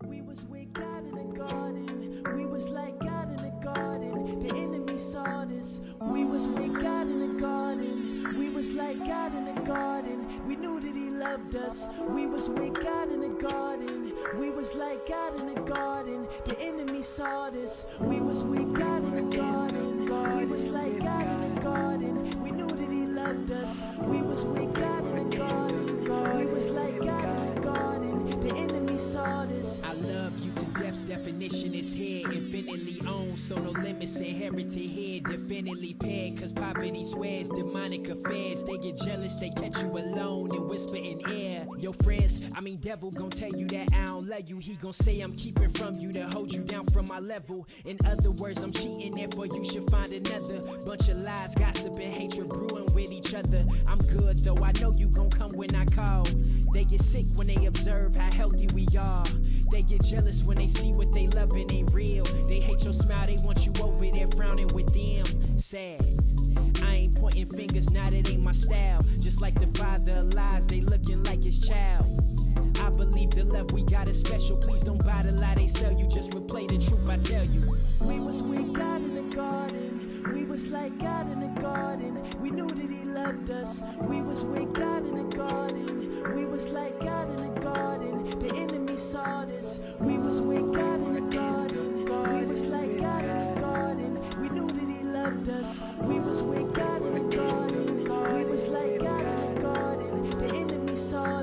We was with God in the garden. We was like God in the garden. The enemy saw this. We was with God in the garden. We was like God in the garden. We knew that he loved us. We was with God in the garden. We was like God in the garden. The enemy saw this. We was with God in the garden. We was like God in the garden. We knew that he loved us. We was with God in the garden. We was like God in the garden. The enemy saw this. I love you to death's definition is here. Infinitely owned, so no limits inherited here. Definitely paired, cause poverty swears demonic affairs. They get jealous, they catch you alone and whisper in air. Your friends, devil gon' tell you that I don't love you. He gon' say I'm keeping from you to hold you down from my level. In other words, I'm cheating, therefore you should find another. Bunch of lies, gossip, and hatred brewing with each other. I'm good though, I know you gon' come when I call. They get sick when they observe how healthy we are. They get jealous when they see what they loving ain't real. They hate your smile, they want you over there frowning with them. Sad. I ain't pointing fingers, now that ain't my style. Just like the father of lies, they looking like his child. I believe the love we got is special. Please don't buy the lie they sell you. Just replay the truth I tell you. We was with God in the garden. We was like God in the garden. We knew that he loved us. We was with God in the garden. We was like God in the garden. The enemy saw this. We was with God in the garden. We was like God in the garden. We knew that he loved us. We was with God in the garden. We was like God in the garden. The enemy saw this.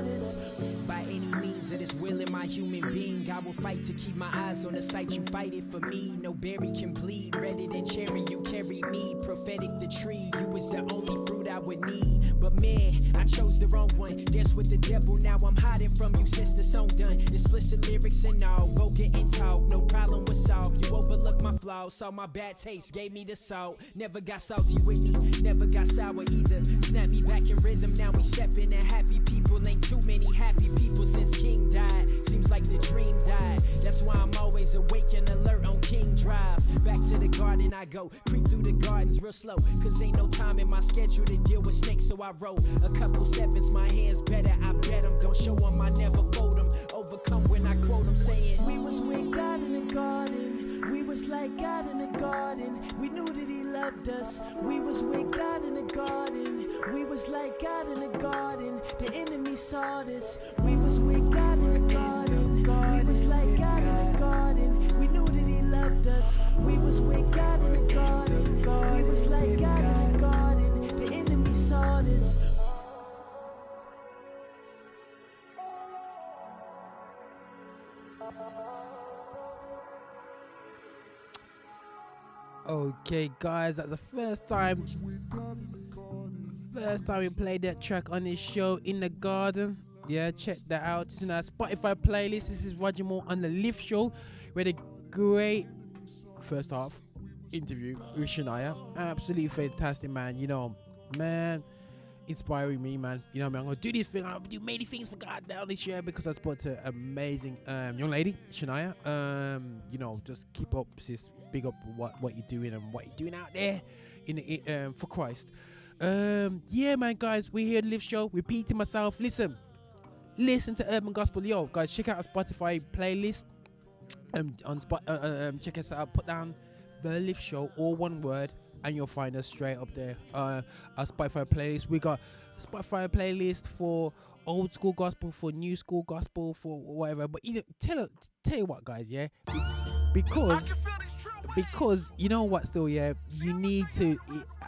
human being. I will fight to keep my eyes on the sight. You fight it for me. No berry can bleed. Redder than cherry, you carry me. Prophetic the tree. You was the only fruit I would need. But man, I chose the wrong one. Dance with the devil. Now I'm hiding from you since the song done. Explicit lyrics and all. Vocal and talk. No problem was solved. You overlooked my flaws. Saw my bad taste. Gave me the salt. Never got salty with me. Never got sour either. Snap me back in rhythm. Now we stepping at happy people. Ain't too many happy people since King died. Seems like the dream died. That's why I'm always awake and alert on King Drive. Back to the garden I go. Creep through the gardens real slow. Cause ain't no time in my schedule to deal with snakes. So I roll a couple sevens. My hands better. I bet them. Don't show them. I never fold them. Overcome when I quote them saying, we was with God in the garden. We was like God in the garden. We knew that he loved us. We was with God in the garden. We was like God in the garden. The enemy saw this. We was with God in the garden. We was like God in the garden. We knew that he loved us. We was with God in the garden. We was like God in the garden. The enemy saw this. Okay, guys, that's the first time we played that track on this show, In the Garden. Yeah, check that out. It's in our Spotify playlist. This is Roger Moore on the Lift Show. We had a great first half interview with Shania. Absolutely fantastic, man. You know, man, inspiring me, man. You know, I'm gonna do this thing. I'm gonna do many things for God now this year because I spoke to an amazing young lady, Shania. You know, just keep up, sis. Big up what you're doing and what you're doing out there in for Christ. Yeah, man, guys, we're here at the Lift Show. Repeating myself. Listen to Urban Gospel. Yo, guys, check out our Spotify playlist. Check us out. Put down The Lift Show, all one word, and you'll find us straight up there. Our Spotify playlist. We got Spotify playlist for old school gospel, for new school gospel, for whatever. But you know, tell you what, guys, yeah, because you know what, still, yeah, you need to.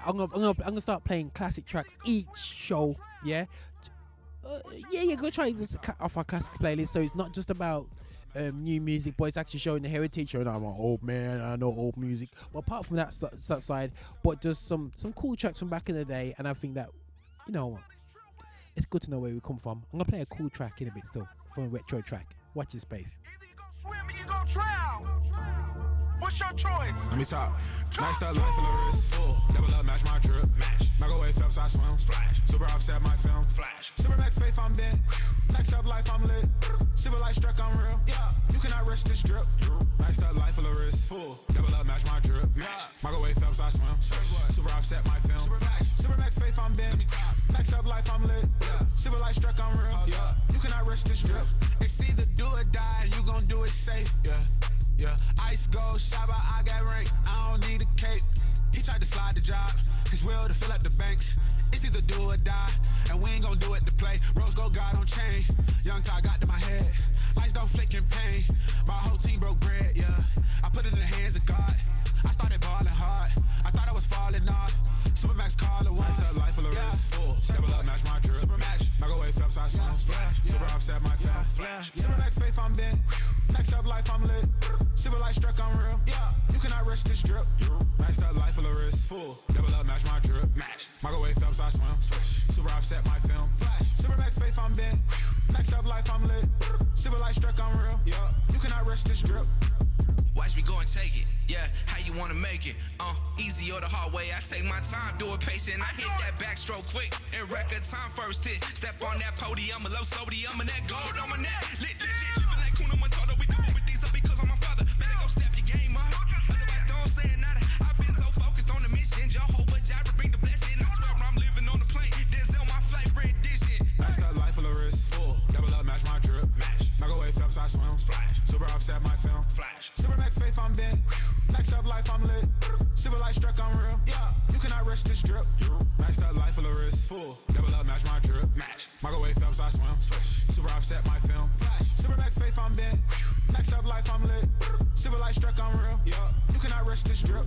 I'm gonna start playing classic tracks each show, yeah. You're gonna try to cut off our classic playlist, so it's not just about new music, but it's actually showing the heritage. And I'm an old man, I know old music. But apart from that side, but just some cool tracks from back in the day, and I think that, you know, it's good to know where we come from. I'm gonna play a cool track in a bit still, from a retro track. Watch this space. Either you go swim or you go drown. What's your choice? Let me talk. Nice that life full of risk. Full. Double up, match my drip. Match. Microwave Phelps, I swim. Splash. Super offset my film. Flash. Super max faith, I'm bent. Next up, life, I'm lit. Civil light struck, I'm real. Yeah. You cannot rush this drip. Nice that life full of risk. Full. Double up, match my drip. Match. Microwave Phelps, I swim. Super offset my film. Super max faith, I'm bent. Next up, life, I'm lit. Yeah. Civil light struck, I'm real. Yeah. You cannot rush this drip. It's either do or die, and you gon' do it safe. Yeah. Yeah, ice gold, Shabba, I got rank, I don't need a cape. He tried to slide the job, his will to fill up the banks. It's either do or die, and we ain't gon' do it to play. Rose gold, God on chain, young Ty got to my head. Lights don't flick in pain, my whole team broke bread, yeah. I put it in the hands of God, I started balling hard. I thought I was falling off, Supermax call it one. Nice up, life full of risk, full. Double up, match my drip. Super match, microwave Phelps, I swim. Splash, super offset my film. Flash, Supermax faith, I'm bent. Next up, life, I'm lit. Civil light struck, I'm real. Yeah, you cannot rush this drip. Nice up, life full of risk, full. Double up, match my drip. Match, microwave Phelps, I swim. Splash, super offset my film. Flash, Supermax faith, I'm bent. Next up, life, I'm lit. Civil light struck, I'm real. Yeah, you cannot rush this drip. Watch me go and take it, yeah, how you wanna make it, easy or the hard way, I take my time, do it patient, I hit that backstroke quick, in record time first hit, step on that podium, a low sodium, and that gold on my neck, lit, living like Kuna Matata, we doing with these up because I'm my father, better go step your game up, otherwise don't say nada, I've been so focused on the mission, Jehovah Jireh bring the blessing, I swear I'm living on the plane, Denzel my flight rendition. Nice that life full of risk, full, double up, match my drip, match, microwave Phelps, I swim, splash, super offset my film, flash, super max faith, I'm bent, next up, life, I'm lit, civil light struck, I'm real, yeah, you cannot rush this drip, nice that life full of risk, full, double up, match my drip, match, microwave Phelps, I swim, splash, super offset my film, flash, super max faith, I'm bent, next up, life, I'm lit, civil light struck, I'm real, yeah, you cannot rush this drip.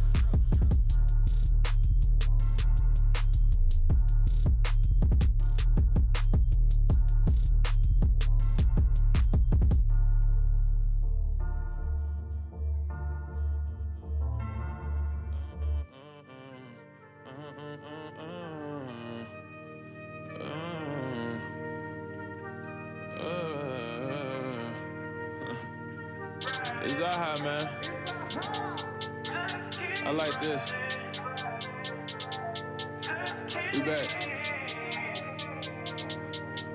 It's Zaha, man. I like this. We back.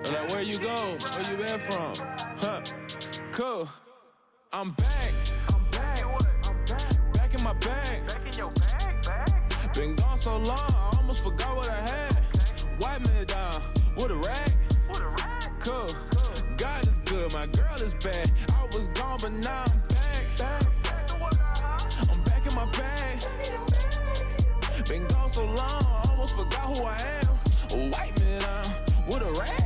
They're like, where you go? Where you been from? Huh? Cool. I'm back. Back in my bag. Been gone so long, I almost forgot what I had. Wipe me down with a rag. Cool. God is good, my girl is bad. I was gone, but now I'm back. I'm back in my bag. Been gone so long, I almost forgot who I am. Wipe me down with a rag.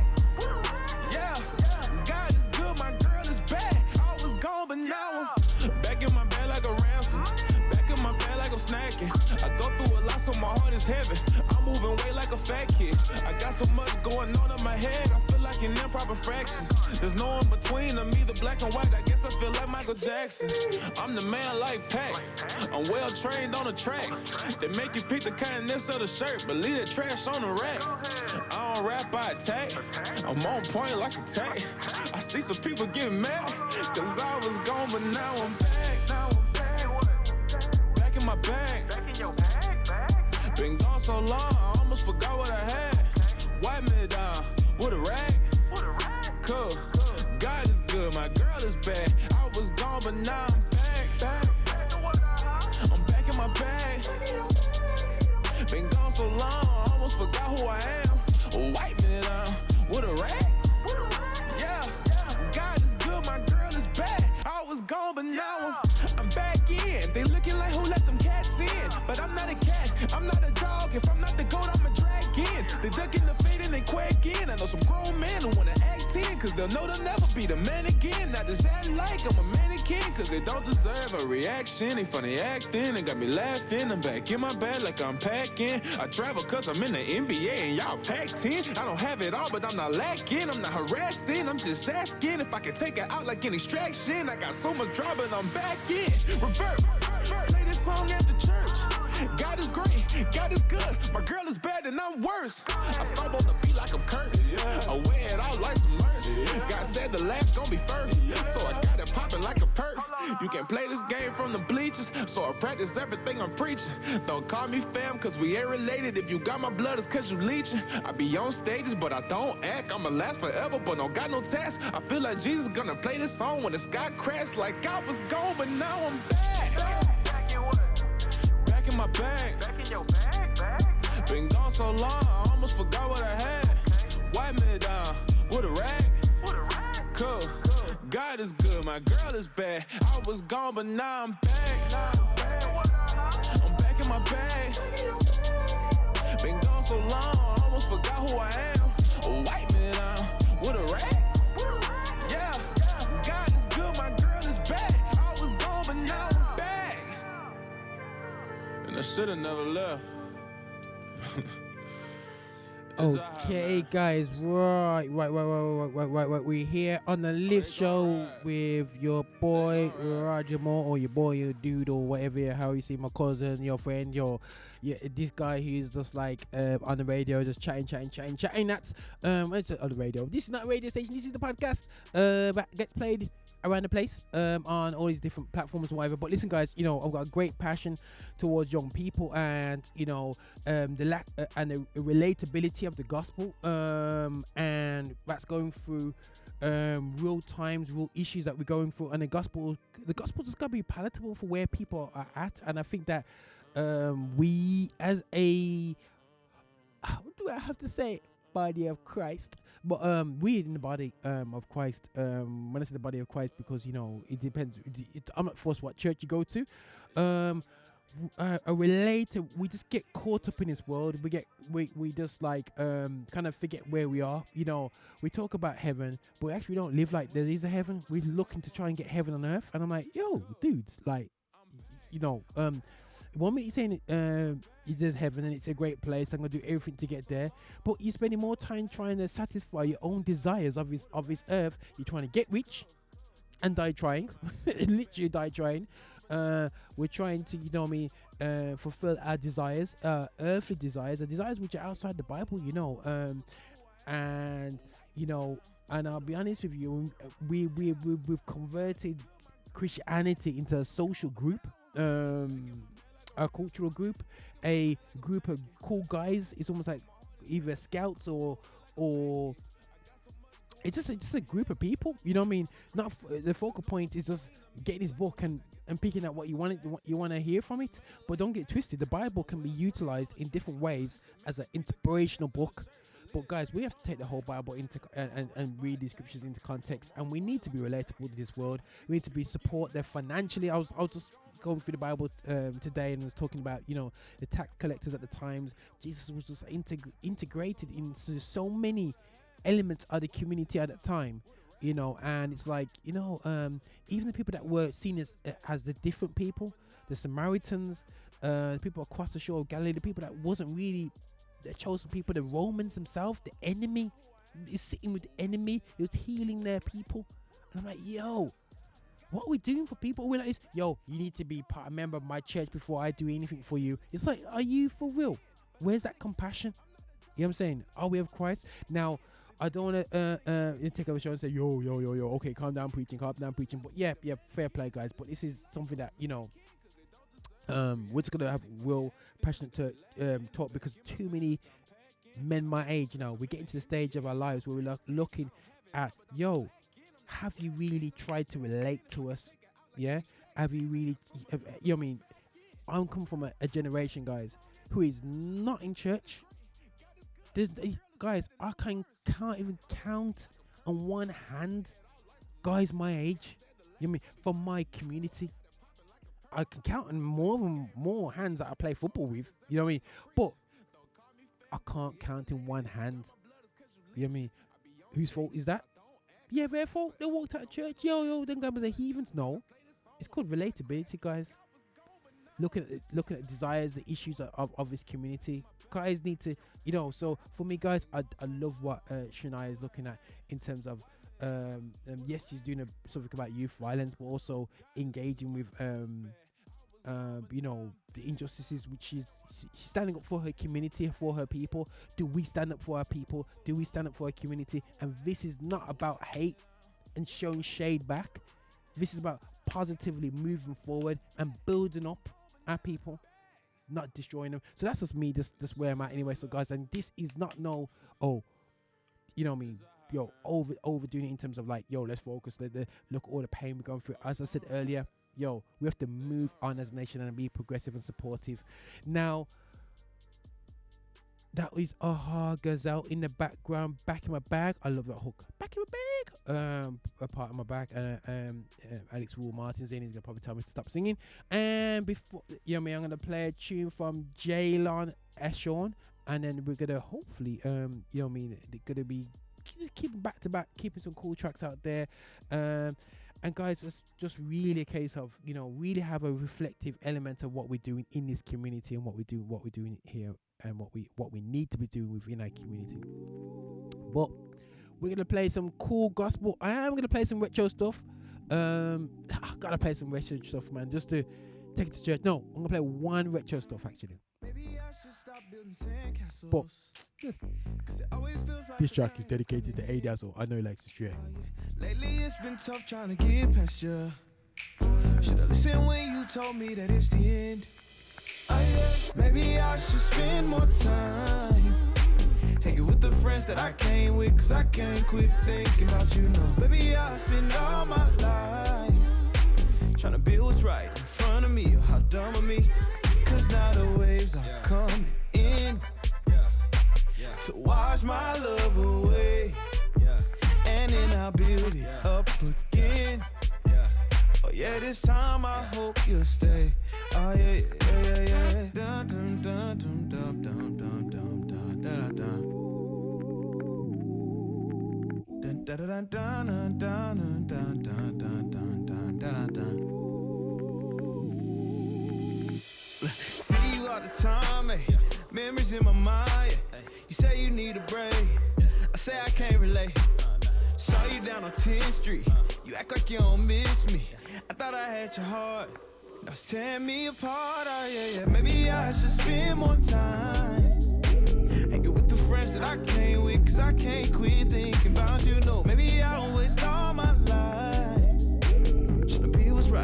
Yeah, God is good, my girl is bad. I was gone, but now I'm back in my bed like a ransom. Back in my bed like I'm snacking. I go through a lot, so my heart is heavy. I'm moving weight like a fat kid. I got so much going on in my head, I feel like an improper fraction. There's no in between, I'm either black and white. I guess I feel like Michael Jackson. I'm the man like Pac. I'm well trained on the track. They make you pick the kindness of the shirt, but leave the trash on the rack. I don't rap, I attack. I'm on point like a tag. I see some people getting mad, cause I was gone, but now I'm back. Back in my bag. Been gone so long, I almost forgot what I had. Wipe me down with a rag. Cool. God is good, my girl is bad. I was gone, but now I'm back. I'm back in my bag. Been gone so long, I almost forgot who I am. Wipe me down with a rag. Yeah, God is good, my girl is bad. I was gone, but now I'm back in. They looking like who let them cats in, but I'm not a cat, I'm not a dog. If I'm not the goat, I'm a drag in. They ducking the fade and they quack in. I know some grown men who wanna act in, cause they'll know they'll never be the man again. Not just that like I'm a mannequin, cause they don't deserve a reaction. They funny acting, they got me laughing. I'm back in my bed like I'm packing. I travel cause I'm in the NBA and y'all packed in. I don't have it all, but I'm not lacking. I'm not harassing, I'm just asking if I can take it out like an extraction. I got so much drama and I'm back in. Reverse. Play this song at the church. God is great, God is good. My girl is bad and I'm worse. I stomp on the beat like I'm Kurt. I wear it out like some merch. God said the last gon' be first, so I got it popping like a perk. You can play this game from the bleachers, so I practice everything I'm preaching. Don't call me fam, cause we ain't related. If you got my blood, it's cause you leeching. I be on stages, but I don't act. I'ma last forever, but don't got no task. I feel like Jesus gonna play this song when the sky crashed. Like I was gone, but now I'm back. Back in my bag. Back in your bag. Been gone so long, I almost forgot what I had. Wipe me down with a rag. Cool. God is good, my girl is bad. I was gone, but now I'm back. I'm back in my bag. Been gone so long, I almost forgot who I am. Wipe me down with a rag. Yeah, God is good, my girl is bad. I was gone, but now I'm back. And I should've never left. Okay, guys, right. We're here on the Lift Show with your boy Roger Moore, or your boy, your dude, or whatever, how you see my cousin, your friend, this guy who's just like on the radio, just chatting. That's it's on the radio. This is not a radio station. This is the podcast that gets played around the place on all these different platforms and whatever. But listen, guys, I've got a great passion towards young people, and the lack and the relatability of the gospel, and that's going through real times, real issues that we're going through, and the gospel just gotta be palatable for where people are at. And I think that we, as a, what do I have to say, body of Christ, but we in the body of Christ, when I say the body of Christ, because it depends, I'm not forced what church you go to, we just get caught up in this world. We just like kind of forget where we are. We talk about heaven, but actually we don't live like there is a heaven. We're looking to try and get heaven on earth, and I'm like, yo, dudes, like, one minute you're saying there's heaven and it's a great place, I'm gonna do everything to get there, but you're spending more time trying to satisfy your own desires of this earth. You're trying to get rich and die trying. Literally die trying. We're trying to fulfill our desires, earthly desires, the desires which are outside the Bible, and I'll be honest with you, we've converted Christianity into a social group, a cultural group, a group of cool guys. It's almost like either scouts or it's just a group of people. You know what I mean? Not the focal point is just getting his book and picking out what you want to hear from it. But don't get twisted. The Bible can be utilized in different ways as an inspirational book. But guys, we have to take the whole Bible into and read these scriptures into context, and we need to be relatable to this world. We need to be support them financially. I was just going through the Bible today and was talking about, you know, the tax collectors at the times. Jesus was just integrated into so many elements of the community at that time, you know, and it's like, you know, even the people that were seen as the different people, the Samaritans, the people across the shore of Galilee, the people that wasn't really the chosen people, the Romans themselves, the enemy is sitting with the enemy. He was healing their people, and I'm like, yo, what are we doing for people? We're like this, yo, you need to be a member of my church before I do anything for you. It's like, are you for real? Where's that compassion? You know what I'm saying? Are we of Christ? Now, I don't want to take over the show and say, yo, okay, calm down preaching. But yeah, fair play, guys. But this is something that, you know, we're just gonna have real passionate talk, because too many men my age, you know, we're getting to the stage of our lives where we're looking at, yo, have you really tried to relate to us? Yeah, have you really? You know what I mean? I'm coming from a generation, guys, who is not in church. Guys, I can't even count on one hand guys my age. You know what I mean? From my community, I can count on more hands that I play football with. You know what I mean? But I can't count in one hand. You know what I mean? Whose fault is that? Yeah, their fault. They walked out of church. Yo, them guys are heathens. No, it's called relatability, guys. Looking at the desires, the issues of this community. Guys need to, you know. So for me, guys, I love what Shania is looking at in terms of yes, she's doing something about youth violence, but also engaging with you know, the injustices, which she's standing up for her community, for her people. Do we stand up for our people? Do we stand up for our community? And this is not about hate and showing shade back. This is about positively moving forward and building up our people, not destroying them. So that's just me, just where I'm at anyway. So guys, and this is not you know what I mean, yo, overdoing it in terms of like, yo, let's focus, look at all the pain we're going through. As I said earlier, yo, we have to move on as a nation and be progressive and supportive. Now, that is Aha Gazelle in the background, back in my bag. I love that hook. Back in my bag. A part of my bag. Alex Rule Martin's in. He's gonna probably tell me to stop singing. And before, you know me, I'm gonna play a tune from Jaylon Eshorn, and then we're gonna hopefully, you know what I mean, they're gonna be keeping back to back, keeping some cool tracks out there. And guys, it's just really a case of, you know, really have a reflective element of what we're doing in this community and what we're doing here, and what we need to be doing within our community. But we're gonna play some cool gospel. I am gonna play some retro stuff. I gotta play some retro stuff, man, just to take it to church. No, I'm gonna play one retro stuff actually. But this track is dedicated to Adazzle. I know he likes this track. Lately it's been tough trying to get past you. Should've listened when you told me that it's the end. Maybe I should spend more time hanging with the friends that I came with, cause I can't quit thinking about you, no. Baby, I spend all my life trying to build what's right in front of me, or how dumb of me. Cause now the waves are coming in to wash my love away, and then I'll build it up again. Oh yeah, this time I hope you'll stay. Oh yeah. Dun dun dun dun dun dun dun dun dun dun dun dun dun dun dun dun dun dun dun dun. See you all the time, eh? Memories in my mind. You say you need a break. I say I can't relate. Saw you down on 10th Street. You act like you don't miss me. I thought I had your heart. Now it's tearing me apart. Oh yeah. Maybe I should spend more time hanging with the friends that I came with, cause I can't quit thinking about you. No, maybe I don't waste all my life trying to be what's right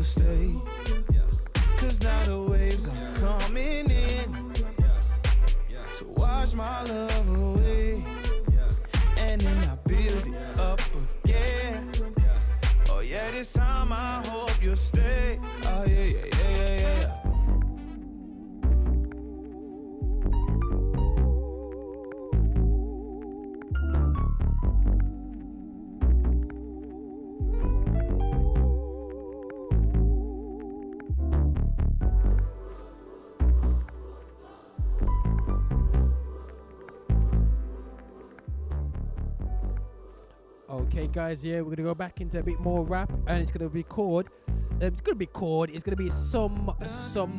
stay. Cause now the waves are coming in to wash my love away. And then I build it up again. Oh yeah, this time I hope you'll stay. Oh yeah, yeah, yeah, yeah, yeah. Okay, guys, yeah, we're gonna go back into a bit more rap, and it's gonna be chord. It's gonna be some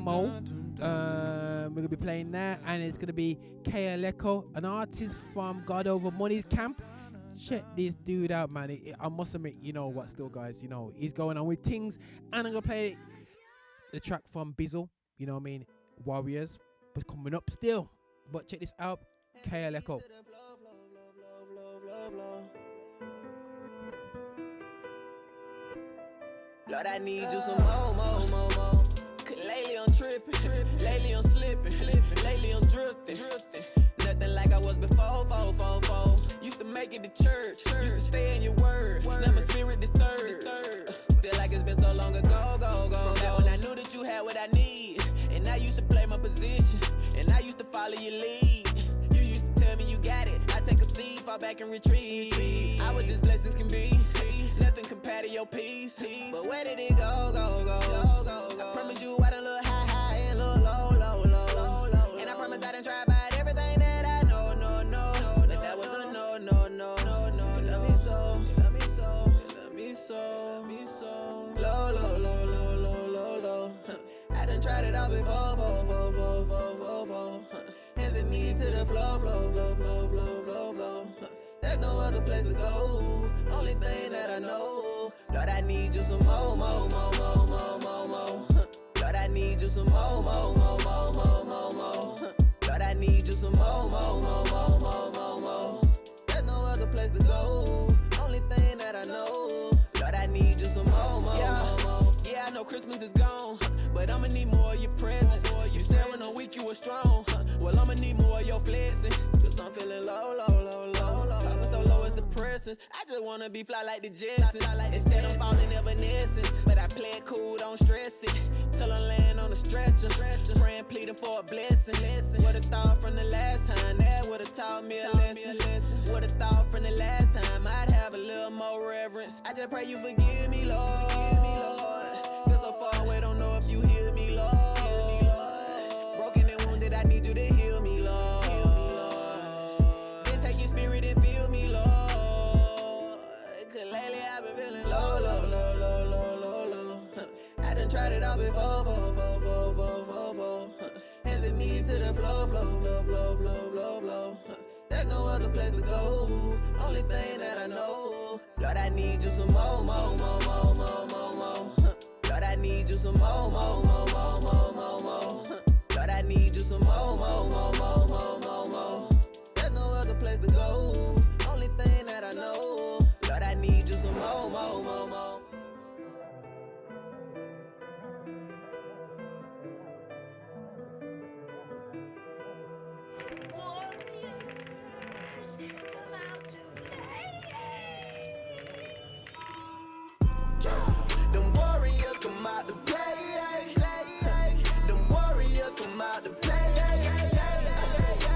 mo. We're gonna be playing that, and it's gonna be KL Echo, an artist from God Over Money's camp. Check this dude out, man. I must admit, you know what, still, guys, you know he's going on with things, and I'm gonna play the track from Bizzle. You know what I mean? Warriors, but coming up still. But check this out, KL Echo. Lord, I need you some more. Cause lately I'm tripping, lately I'm slipping, lately I'm drifting. Nothing like I was before, Used to make it to church, used to stay in your word. Now my spirit disturbed. Feel like it's been so long ago, From that when I knew that you had what I need. And I used to play my position, and I used to follow your lead. You used to tell me you got it, I take a seat, fall back and retreat. I was just blessed as can be. Nothing compared to your peace. But where did it go? I promise you I done look high and look low. And I promise I done try about everything that I know. But that was a no. You love me so. Low. I done tried it all before. Hands and knees to the flow. There's no other place to go. Only thing that I know. Lord, I need you some more. Lord, I need you some more. Lord, I need you some more. There's no other place to go. Only thing that I know. Lord, I need you some more. Yeah, I know Christmas is gone, but I'ma need more of your presence. You said when I'm weak, you were strong. Well, I'ma need more of your blessing. Cause I'm feeling low. Talking so low, it's depressing. I just wanna be fly like the Jetsons. Instead, I'm falling evanescence. But I play it cool, don't stress it. Till I land on the stretcher. Praying, pleading for a blessing. Would've thought from the last time that would've taught me a lesson. Would've thought from the last time I'd have a little more reverence. I just pray you forgive me, Lord. Feel so far away, don't know if you hear me, Lord. Broken and wounded, I need you to heal me, Lord. Then take your spirit and fill me, Lord. Cause lately I've been feeling low. I done tried it all before. Hands and knees to the flow. There's no other place to go. Only thing that I know. Lord, I need you some more. Lord, I need you some more. Lord, I need you some more. There's no other place to go. Only thing that I know. Lord, I need you some more. Them warriors come out to play. Them warriors come out to play.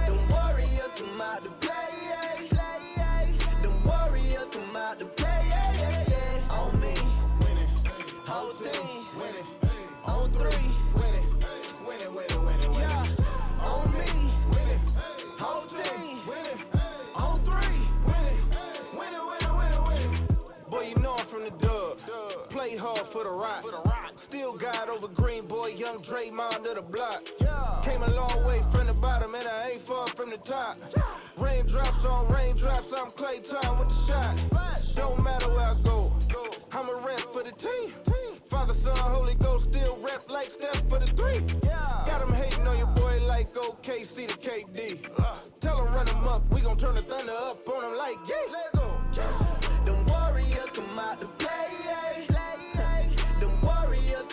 Them warriors come out to play. Them warriors come out to play. On me, winning. Whole team, winning. On three, winning. Yeah, on me, winning. Whole team, winning. On three, winning. Boy, you know I'm from the dub. Play hard for the rock. Still God over green, boy, young Draymond of the block. Came a long way from the bottom, and I ain't far from the top. Raindrops on raindrops, I'm Klay Thompson with the shot. Don't matter where I go, I'm a rep for the team. Father, Son, Holy Ghost, still rep like Steph for the three. Got them hating on your boy like OKC to KD. Tell them run them up, we gon' turn the thunder up on them like, yeah. Let go. Them warriors come out to play. Them warriors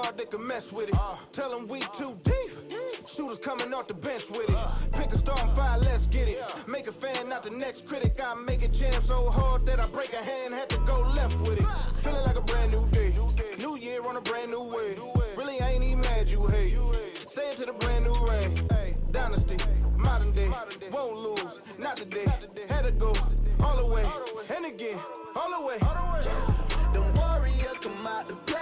guard that can mess with it. Tell them we too deep. Shooters coming off the bench with it. Pick a star and fire, let's get it. Make a fan, not the next critic. I make it jam so hard that I break a hand, had to go left with it. Feeling like a brand new day. New year on a brand new way. Really, I ain't even mad you hate. Say it to the brand new reign. Dynasty, modern day. Won't lose, not today. Had to go all the way. And again, all the way. Them warriors come out to play.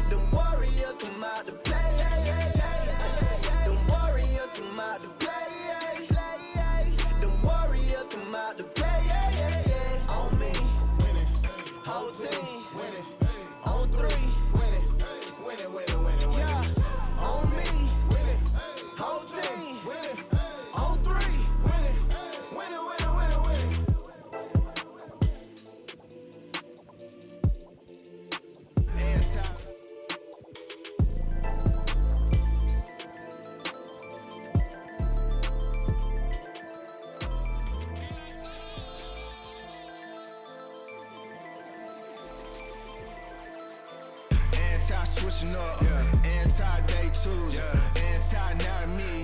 Them warriors come out to play. Them warriors come out to play. Them warriors come out to play. On me, whole team, on three. Yeah, on me, whole team, on three. Switching up, anti-day twos, anti-not me,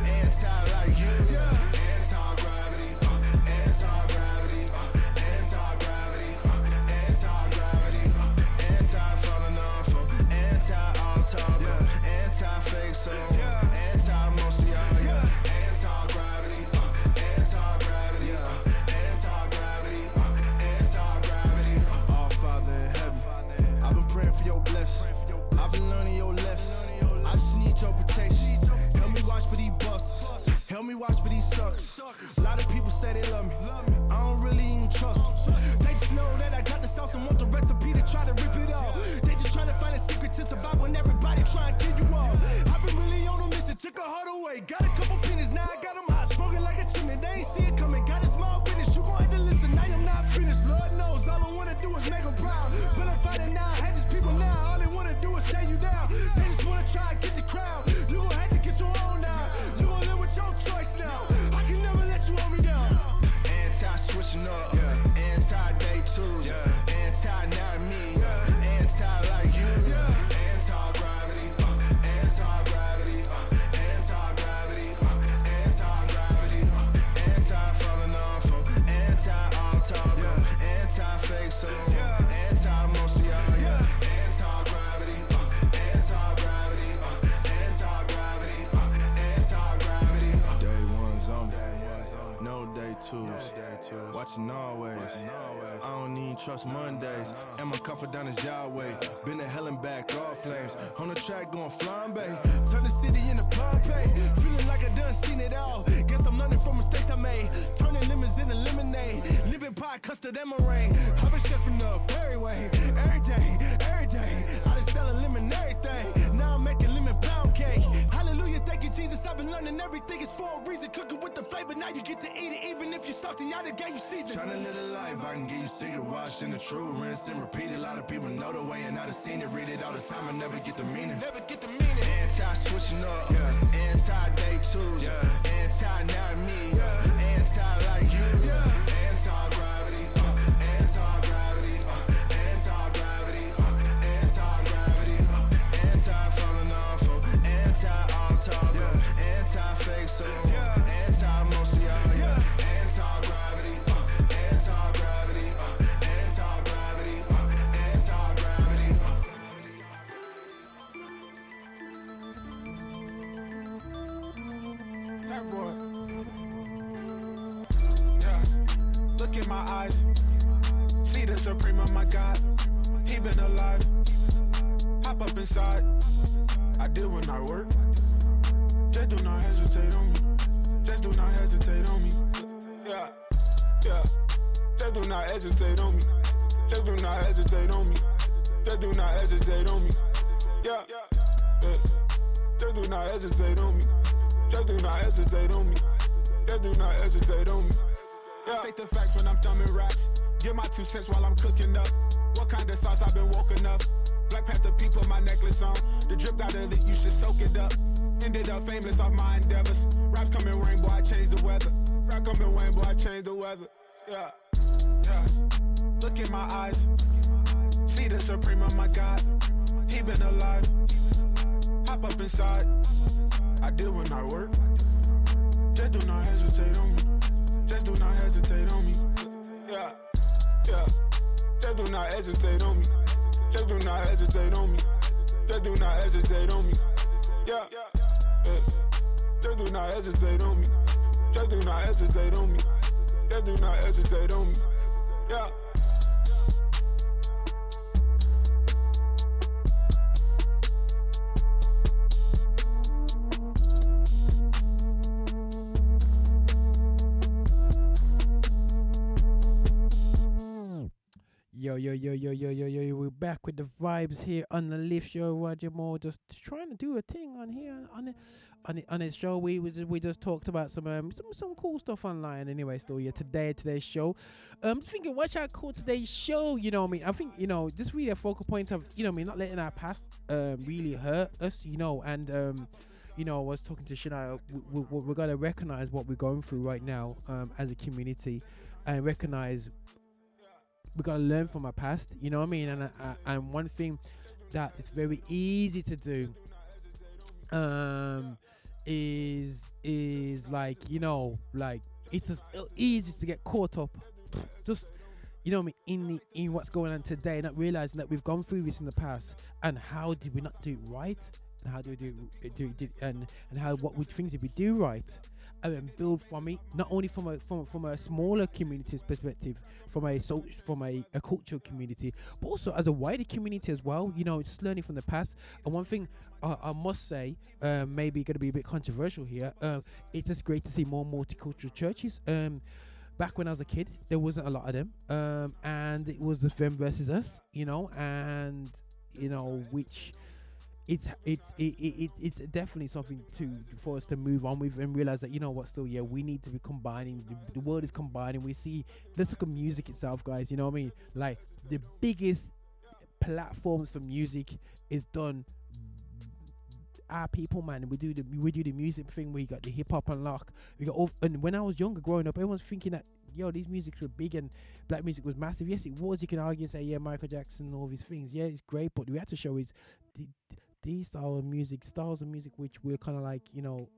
anti-like you, anti-gravity, anti-gravity, anti-gravity, anti-gravity, anti-falling off, anti-all-talk, anti-fake soul, anti-most of y'all, anti-gravity, anti-gravity, anti-gravity, anti-gravity. All Father in heaven, I've been praying for your blessing. I've been learning your lesson. I just need your protection. Help me watch for these busters. Help me watch for these suckers. A lot of people say they love me. I don't really even trust them. They just know that I got the sauce and want the recipe to try to rip it off. They just trying to find a secret to survive when everybody try and kill you all. I've been really on a mission, took a heart away. Got a couple pennies, now I got them hot. Smoking like a chimney, they ain't see it coming. Got a small witness, you gon' have to listen. I am not finished, Lord knows. All I wanna do is make them proud. But I'm fighting now, I hate these people now. All they wanna do is tear you down. They just wanna try and get the crowd. You gon' have to get your own now. You gon' live with your choice now. I can never let you hold me down. Anti-switching up, anti-day twos, anti-not me, anti-like you, anti-gravity, anti-gravity, anti-gravity, anti-gravity, anti-falling off, anti-all-talk, anti-fake soul, anti-most of y'all, anti-gravity, anti-gravity, anti-gravity, anti-gravity. Day one's on me, no day twos, watching always. I don't even trust Mondays, and my comfort down is Yahweh. Been to hell and back, all flames. On the track going flambe, turn the city into Pompeii. Feeling like I done seen it all. Guess I'm learning from mistakes I made. Turning lemons into lemonade, living pie, custard, and meringue. I've been chefing up every way, every day. I just selling lemon everything. Now I'm making lemon pound cake. Hallelujah, thank you Jesus. I've been learning everything is for a reason. Cooking with the flavor, now you get to eat it. Even if you're salty, I done gave you season. Tryna live a life, I can give you cigarette wash in the true rinse and repeat it. A lot of people know the way and I done seen it. Read it all the time, I never get the meaning. Anti-switching up, anti-day twos, anti-not me, anti-like you, anti-gravity, anti-gravity, anti-gravity, anti-gravity, anti-falling off, anti-all-talk, anti-fake soul, anti-most of y'all, anti-gravity, anti-gravity, anti-gravity, anti-gravity. Surfboard. Yeah, look in my eyes. See the supreme of my God. He been alive. Hop up inside. I did when I work. Just do not hesitate on me. Just do not hesitate on me. Yeah. Just do not hesitate on me. Just do not hesitate on me. Just do not hesitate on me. Yeah. Just do not hesitate on me. Just do not hesitate on me. Just do not hesitate on me. Yeah. State the facts when I'm thumbing raps. Give my 2 cents while I'm cooking up. What kind of sauce I've been woken up? Black Panther P put my necklace on. The drip got lit, you should soak it up. Ended up famous off my endeavors. Raps coming rain, boy, I changed the weather. Rap coming rain, boy, I changed the weather. Yeah. Look in my eyes. See the supreme of my God. He been alive. Hop up inside. I did when I work. Just do not hesitate on me. Just do not hesitate on me. Yeah, yeah. Just do not hesitate on me. Just do not hesitate on me. Just do not hesitate on me. Yeah, yeah. Just do not hesitate on me. Just do not hesitate on me. Just do not hesitate on me. Yeah. Yo, we're back with the vibes here on the Lift Show. Roger Moore just trying to do a thing on here on his show. We just talked about some cool stuff online anyway. Still, yeah, today's show. Just thinking, what should I call today's show? You know what I mean? I think, you know, just really a focal point of, you know what I mean, not letting our past really hurt us, you know, and you know, I was talking to Shania. We gotta recognize what we're going through right now as a community, and recognize we gotta learn from our past, you know what I mean? And one thing that it's very easy to do is like, you know, like it's just easy to get caught up just, you know what I mean, in what's going on today, not realizing that we've gone through this in the past, and how did we not do it right, and how do we do and how what things did we do right, and then build from it, not only from a smaller community's perspective, from a cultural community, but also as a wider community as well. You know, just learning from the past. And one thing I must say, maybe going to be a bit controversial here, it's just great to see more multicultural churches. Back when I was a kid, there wasn't a lot of them, and it was the them versus us, you know, and you know, which it's definitely something for us to move on with and realize that, you know what, still, yeah, we need to be combining. The world is combining. We see, let's look at music itself, guys. You know what I mean? Like, the biggest platforms for music is done our people, man. We do the music thing. We got the hip hop unlock. We got and when I was younger, growing up, everyone's thinking that, yo, these musics were big and black music was massive. Yes, it was. You can argue and say, yeah, Michael Jackson and all these things. Yeah, it's great, but we had to show is these styles of music which we're kind of like, you know,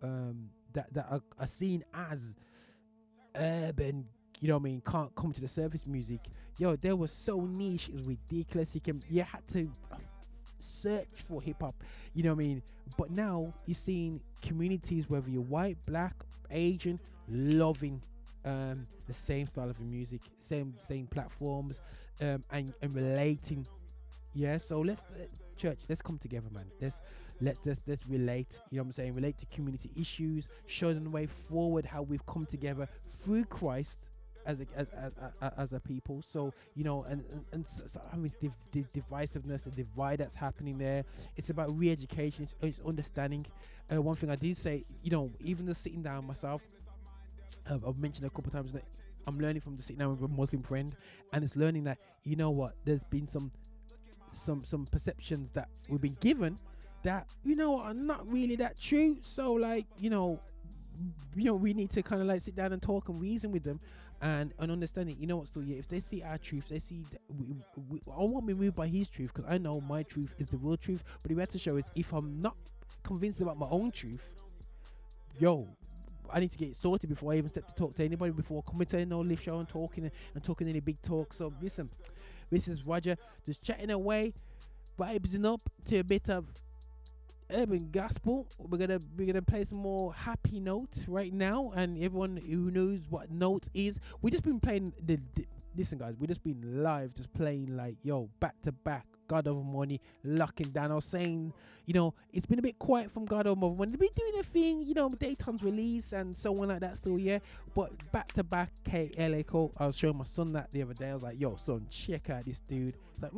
that are seen as urban, you know what I mean, can't come to the surface music. Yo, they were so niche, it was ridiculous. You had to search for hip hop, you know what I mean. But now you're seeing communities, whether you're white, black, Asian, loving the same style of music, same platforms, and relating. Yeah, so church, let's come together, man. Let's relate, you know what I'm saying, relate to community issues, show them the way forward, how we've come together through Christ as a people. So, you know, and so, I mean, the divisiveness, the divide that's happening there, it's about re-education, it's understanding. One thing I did say, you know, even just sitting down myself, I've mentioned a couple of times that I'm learning from the sitting down with a Muslim friend, and it's learning that, you know what, there's been some perceptions that we've been given that, you know, are not really that true. So, like, you know, we need to kind of like sit down and talk and reason with them and understand it. You know what, still, yeah, if they see our truth, they see that I won't be moved by his truth, because I know my truth is the real truth. But the better show is, if I'm not convinced about my own truth, yo, I need to get it sorted before I even step to talk to anybody, before coming to no Lift Show and talking any big talk. So listen, this is Roger just chatting away, vibing up to a bit of urban gospel. We're gonna play some more happy notes right now, and everyone who knows what note is, we just been playing listen, guys, we just been live, just playing like, yo, back to back God Over Money, locking down. I was saying, you know, it's been a bit quiet from God Over Money. They've been doing a thing, you know, Dayton's release and so on like that still, yeah. But back to back KL Echo. I was showing my son that the other day. I was like, yo, son, check out this dude. It's like,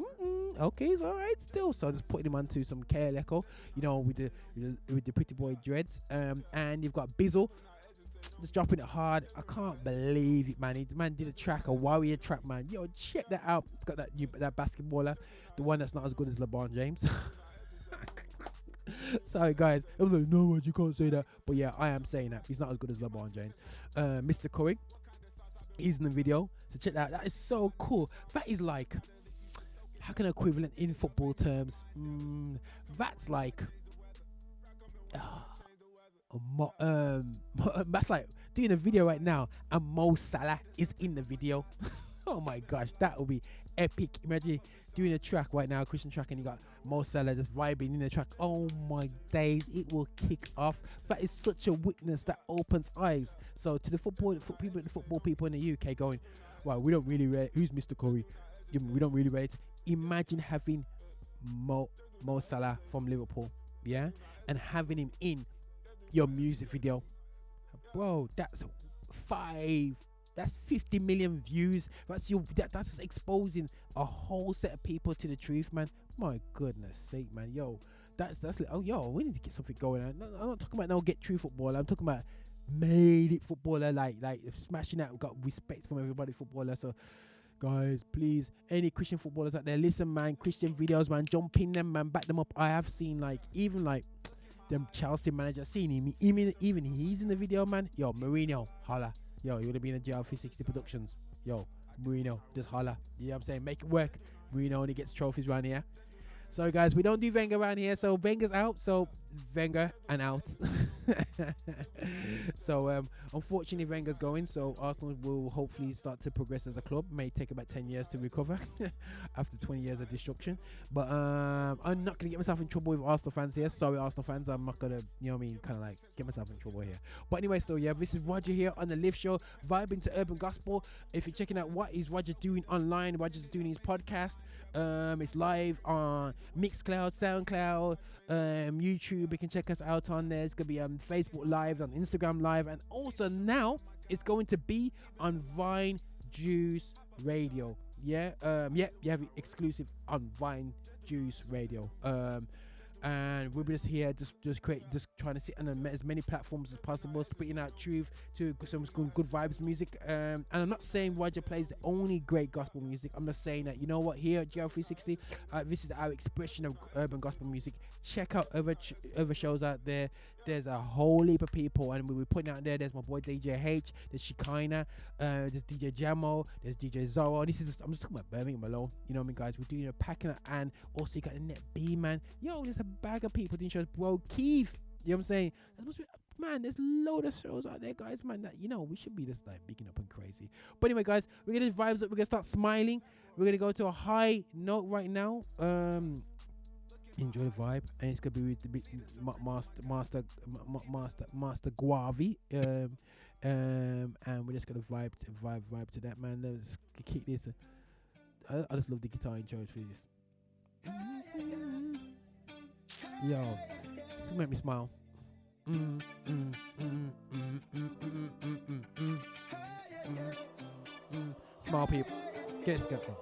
okay, it's alright still. So I just putting him onto some KL Echo, you know, with the Pretty Boy Dreads. And you've got Bizzle just dropping it hard. I can't believe it, man. The man did a track, a Warrior track, man. Yo, check that out. It's got that basketballer, the one that's not as good as LeBron James. Sorry, guys. I was like, no, you can't say that. But yeah, I am saying that. He's not as good as LeBron James. Mr. Curry, he's in the video. So check that out. That is so cool. That is like, how can I equivalent in football terms? That's like that's like doing a video right now and Mo Salah is in the video. Oh my gosh, that would be epic. Imagine doing a track right now, Christian track, and you got Mo Salah just vibing in the track. Oh my days, it will kick off. That is such a witness that opens eyes. So to the football people in the UK going, wow, we don't really rate who's Mr. Curry. We don't really rate. Imagine having Mo Salah from Liverpool, yeah, and having him in your music video, bro. That's 50 million views. That's exposing a whole set of people to the truth, man. My goodness sake, man. Yo, that's we need to get something going on. I'm not talking about no get true footballer. I'm talking about made it footballer, like smashing out. Got respect from everybody footballer. So guys, please, any Christian footballers out there, listen, man. Christian videos, man. Jump in them, man. Back them up. I have seen even them Chelsea manager, seen him. Even he's in the video, man. Yo, Mourinho, holla. Yo, you would have been in GR360 Productions. Yo, Mourinho, just holla. You know what I'm saying? Make it work. Mourinho only gets trophies around here. So, guys, we don't do Wenger around here. So, Wenger's out. So, Wenger and out. So, unfortunately, Wenger's going. So, Arsenal will hopefully start to progress as a club. May take about 10 years to recover after 20 years of destruction. But I'm not going to get myself in trouble with Arsenal fans here. Sorry, Arsenal fans. I'm not going to, you know what I mean, kind of like get myself in trouble here. But anyway, still, yeah, this is Roger here on the Lift Show, vibing to Urban Gospel. If you're checking out what is Roger doing online, Roger's doing his podcast. It's live on Mixcloud, SoundCloud, YouTube. You can check us out on there. It's going to be on Facebook Live, on Instagram Live, and also now it's going to be on Vine Juice Radio. Yeah, you have it exclusive on Vine Juice Radio. And we'll be just here, just trying to sit on as many platforms as possible, spitting out truth to some good vibes music. And I'm not saying Roger plays the only great gospel music. I'm just saying that, you know what, here at GR360, this is our expression of urban gospel music. Check out other shows out there. There's a whole heap of people, and we'll be putting out there. There's my boy DJ H, there's Shekinah, there's DJ Jamo, there's DJ Zoro. I'm just talking about Birmingham alone. You know what I mean, guys? We're doing a packing, and also you got the Net B, man. Yo, there's a bag of people doing shows. Bro, Keith, you know what I'm saying? Man, there's load of shows out there, guys, man, that, you know, we should be just like bigging up and crazy. But anyway, guys, we're gonna vibes up. We're gonna start smiling. We're gonna go to a high note right now. Enjoy the vibe, and it's gonna be with the Master Guavi. And we're just gonna vibe to that, man. Let's kick this. I just love the guitar intros for this. Yo, this will make me smile. Smile, people. Get it together.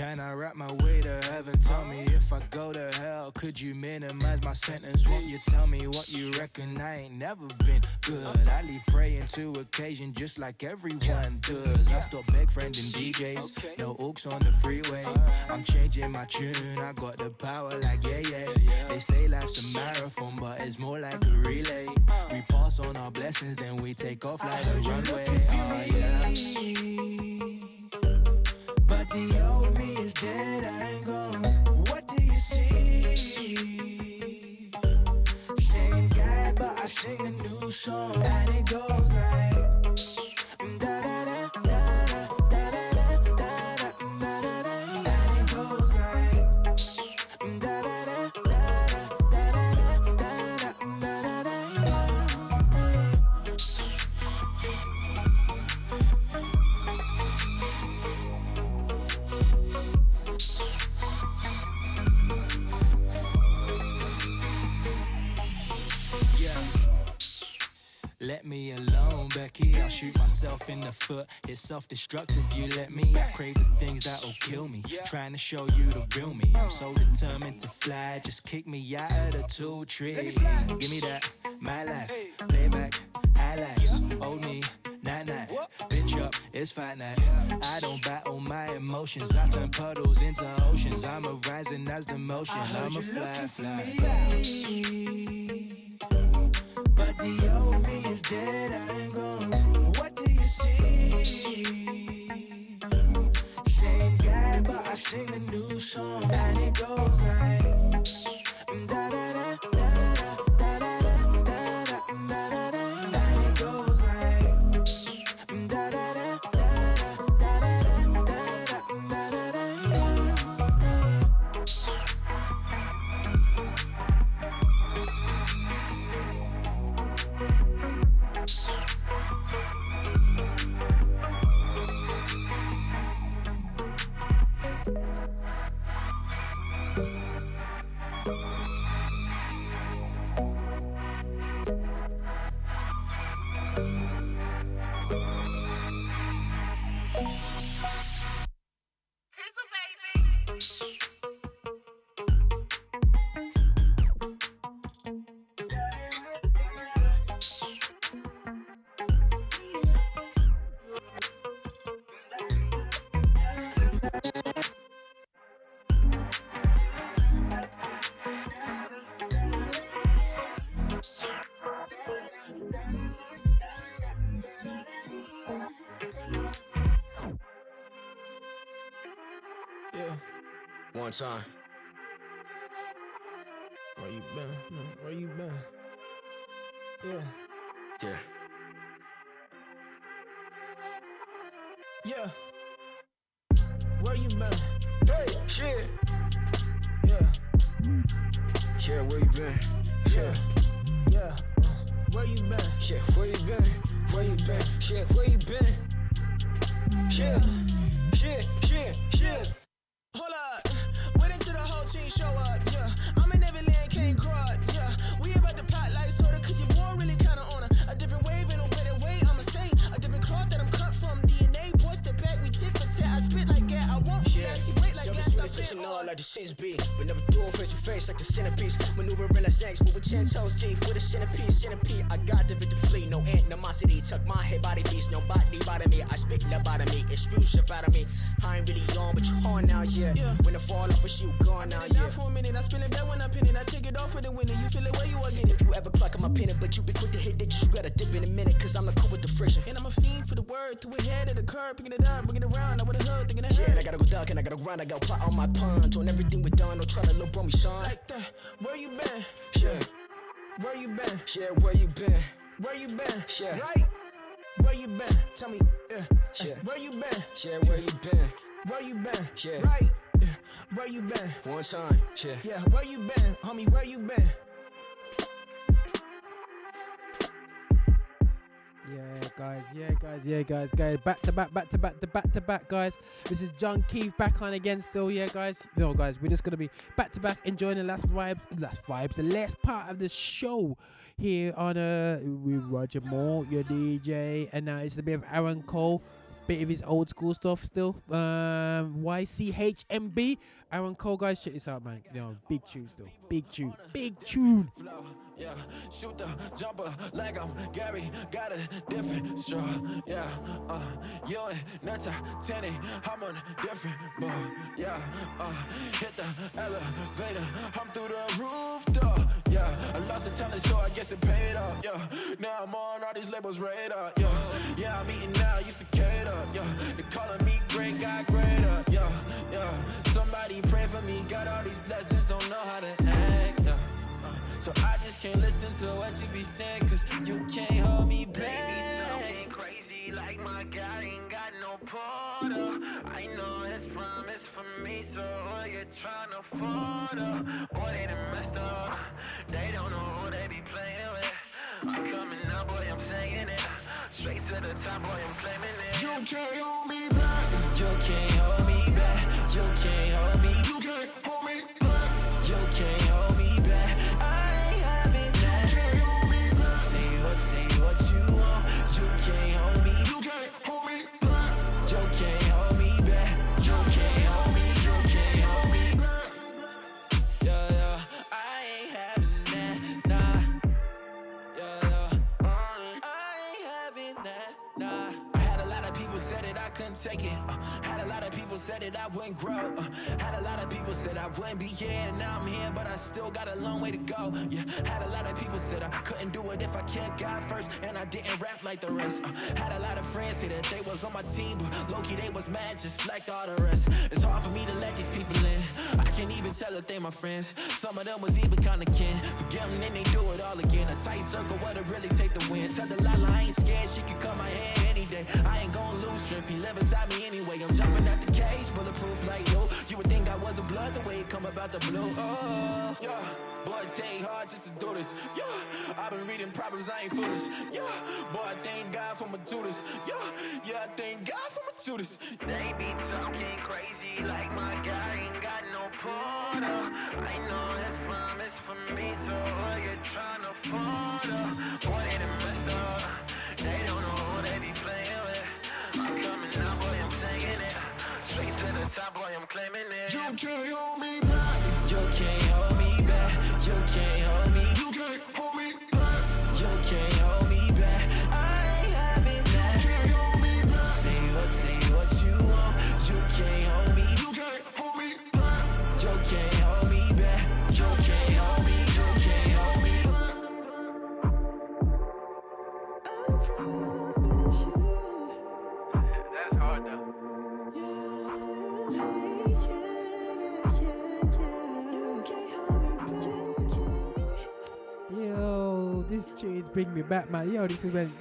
Can I rap my way to heaven? Tell me if I go to hell. Could you minimize my sentence? Won't you tell me what you reckon? I ain't never been good. I leave praying to occasion just like everyone does. I still beg friend and DJs. No ooks on the freeway. I'm changing my tune. I got the power like yeah. They say life's a marathon, but it's more like a relay. We pass on our blessings, then we take off like a runway. But the old me is dead, I ain't gone. What do you see? Same guy, but I sing a new song. And it goes like da da da da da da da da da da da da. And it goes like da da da da da da da da da da. Let me alone, Becky. I'll shoot myself in the foot. It's self-destructive. You let me. I crave the things that'll kill me. Trying to show you the real me. I'm so determined to fly. Just kick me out of the tool tree. Give me that, my life. Playback, highlights. Old me, night. Bitch up, it's fight night. I don't battle my emotions. I turn puddles into oceans. I'm a rising as the motion. I'm a fly. But the old me is dead, I ain't gone. What do you see? Same guy, but I sing a new song. And it goes like da da da da da da da da da da da. And it goes like da da da da da da da da da da. One time. Where you been? Where you been? Yeah. Yeah. Where you been? Hey, shit. Yeah. Yeah, where you been? Yeah. Where you been? Shit, where you been? Where you been? Shit, where you been? Yeah. Hold up. Wait until the whole team show up, yeah. I'm in Neverland, can't grow up, yeah. We about to pot like soda, cause you're born really kinda on a different wave, ain't no better way, I'ma say. A different cloth that I'm cut from DNA, boy, step back, we tit for tat. I spit like that, I won't actually wait like that. Jumping switching all like the shit's beat, but never do it face to face like the centerpiece. Maneuvering like snakes, but with 10 toes deep, with a centipede. I got the to flee, no animosity. Tuck my head body beast, no body bottom me. I spit lobotomy, it spews up out of me. I ain't really on, but you on now, yeah. When the fall off, it's you gone now, yeah. For a minute, I spill it back when I pin it. I take it off for the winner. You feel it where you are getting. If you ever clock on my pin it, but you be quick to hit it, you gotta dip in a minute, cause I'm not cool with the friction. And I'm a fiend for the word, to a head of the curb, picking it up, bringing it around. I with a hood, thinking ahead. Yeah, and I gotta go duck and I gotta grind. I gotta plot on my puns, on everything we done. Don't try to low bro me, son. Like that, where you been? Yeah. Where you been? Yeah, where you been? Where you been? Yeah. Right? Where you been? Tell me, yeah. Where you been? Yeah, where you been? Where you been? Yeah. Right? Where you been? One time, yeah. Where you been? Homie, where you been? Yeah, guys. Back to back, guys. This is John Keith back on again still, yeah, guys. No, guys, we're just gonna be back to back enjoying the last part of the show here on with Roger Moore, your DJ, and now it's a bit of Aaron Cole. bit of his old school stuff still. YCHMB. Aaron Cole, guys, check this out, man. You know, big tune still. Big tune. Big tune. Yeah, shoot the jumper like I'm Gary, got a different straw. Yeah, you and Nata Tanny, I'm on a different boat. Yeah, hit the elevator, I'm through the roof door. Yeah, I lost the talent, so I guess it paid off. Yeah, now I'm on all these labels radar. Yeah, I'm eating now, used to cater. Yeah, they calling me great, got greater. Yeah, somebody pray for me, got all these blessings, don't know how to act. Yeah. So I just can't listen to what you be saying, cause you can't hold me back. Baby, talking crazy like my guy ain't got no porter. I know his promise for me, so you're trying to afford her. Boy, they done messed up. They don't know who they be playing with. I'm coming out, boy, I'm saying it. Straight to the top, boy, I'm claiming it. You can't hold me back. You can't hold me back. You can't hold me. You can't hold me back. You can't hold me back. Say what you want. You can't hold me. You can't hold me back. You can't hold me back. You can't hold me. You can't hold me back. Yeah, I ain't having that, nah. Yeah, I ain't having that, nah. I had a lot of people said that I couldn't take it. Had a lot of people said that I wouldn't grow. Had a lot of people said I wouldn't be here, and now I'm here, but I still got a long way to go. Yeah, had a lot of people said I couldn't do it if I kept God first, and I didn't rap like the rest. Had a lot of friends say that they was on my team, but low-key they was mad just like all the rest. It's hard for me to let these people in. I can't even tell if they my friends. Some of them was even kinda kin. Forget them, then they do it all again. A tight circle, what it really take to win. Tell the Lala I ain't scared, she can cut my head any day. I ain't gon' lose strength, he live inside me anyway. I'm jumping out the cage, bulletproof like you. You would think I was a blood the way it come about the blue. Oh, yeah. Boy, it take hard just to do this. Yeah, I've been reading Proverbs, I ain't foolish. Yeah, boy, I thank God for my tutors. Yeah, I thank God for my tutors. They be talking crazy like my guy ain't got no porter. I know his promise for me, so you're trying to afford her. Boy, they done messed up. They don't know who they be playing with. I'm coming out, boy, I'm saying it. Straight to the top, boy, I'm claiming it. You can't hold me back. You can't hold me back. You can't hold me. You can't hold me back. You can't hold me back. I ain't having that. You can't hold me back. Say what you want. You can't hold me. You can't hold me back. You can't hold me back. You can't hold me. You can't hold me back. That's hard though. Yo, this tune bring me back, man. Yo, this is when,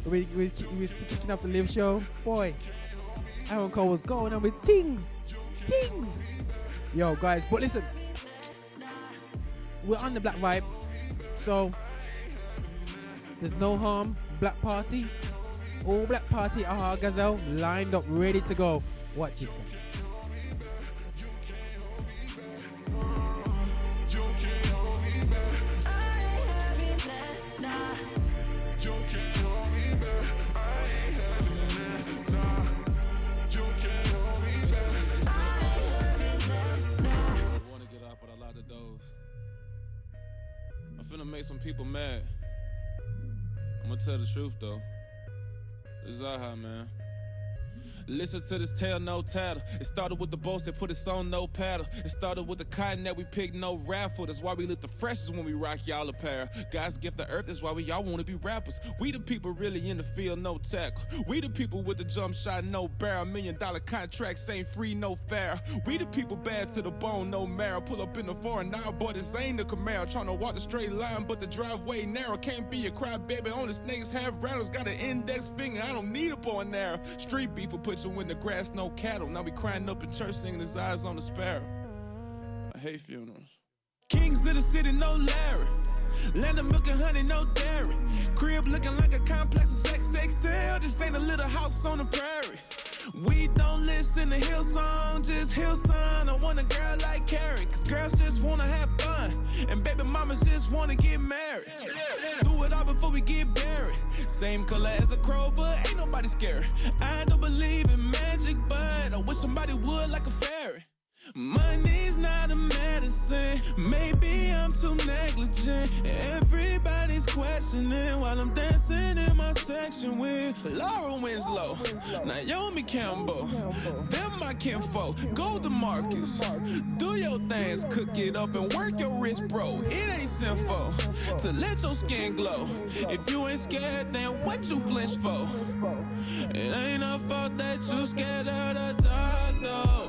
we kicking off the live show. Boy, Aaron Cole was going on with things. Yo, guys, but listen, we're on the Black Vibe, so there's no harm. Black Party, all Black Party, Aha Gazelle lined up, ready to go. Watch this, guys. Make some people mad. I'm gonna tell the truth though. This is Aha, man. Listen to this tale, no tattle. It started with the boats that put us on no paddle. It started with the cotton that we picked, no raffle. That's why we look the freshest when we rock y'all apparel. God's gift to earth, that's why we all wanna be rappers. We the people really in the field, no tackle. We the people with the jump shot, no barrel. $1 million contracts ain't free, no fair. We the people bad to the bone, no marrow. Pull up in the foreign now, boy, this ain't the Camaro. Tryna walk the straight line, but the driveway narrow. Can't be a crybaby on the snakes, have rattles. Got an index finger, I don't need a bow and arrow. Street beef will put you in the grass, no cattle. Now we crying up in church, singing his eyes on the sparrow. I hate funerals. Kings of the city, no Larry. Land of milk and honey, no dairy. Crib looking like a complex of XXL. This ain't a little house on the prairie. We don't listen to Hillsong, just Hillsong. I want a girl like Carrie, cause girls just wanna have fun, and baby mamas just wanna get married. Do it all before we get buried. Same color as a crow, but ain't nobody scary. I don't believe in magic, but I wish somebody would like a fairy. Money's not a medicine. Maybe I'm too negligent. Everybody's questioning while I'm dancing in my section with Laura Winslow, Naomi Campbell. Them my kinfolk. Go to Marcus. Do your things, cook it up and work your wrist, bro. It ain't sinful to let your skin glow. If you ain't scared, then what you flinch for? It ain't a fault that you scared of the dark, though.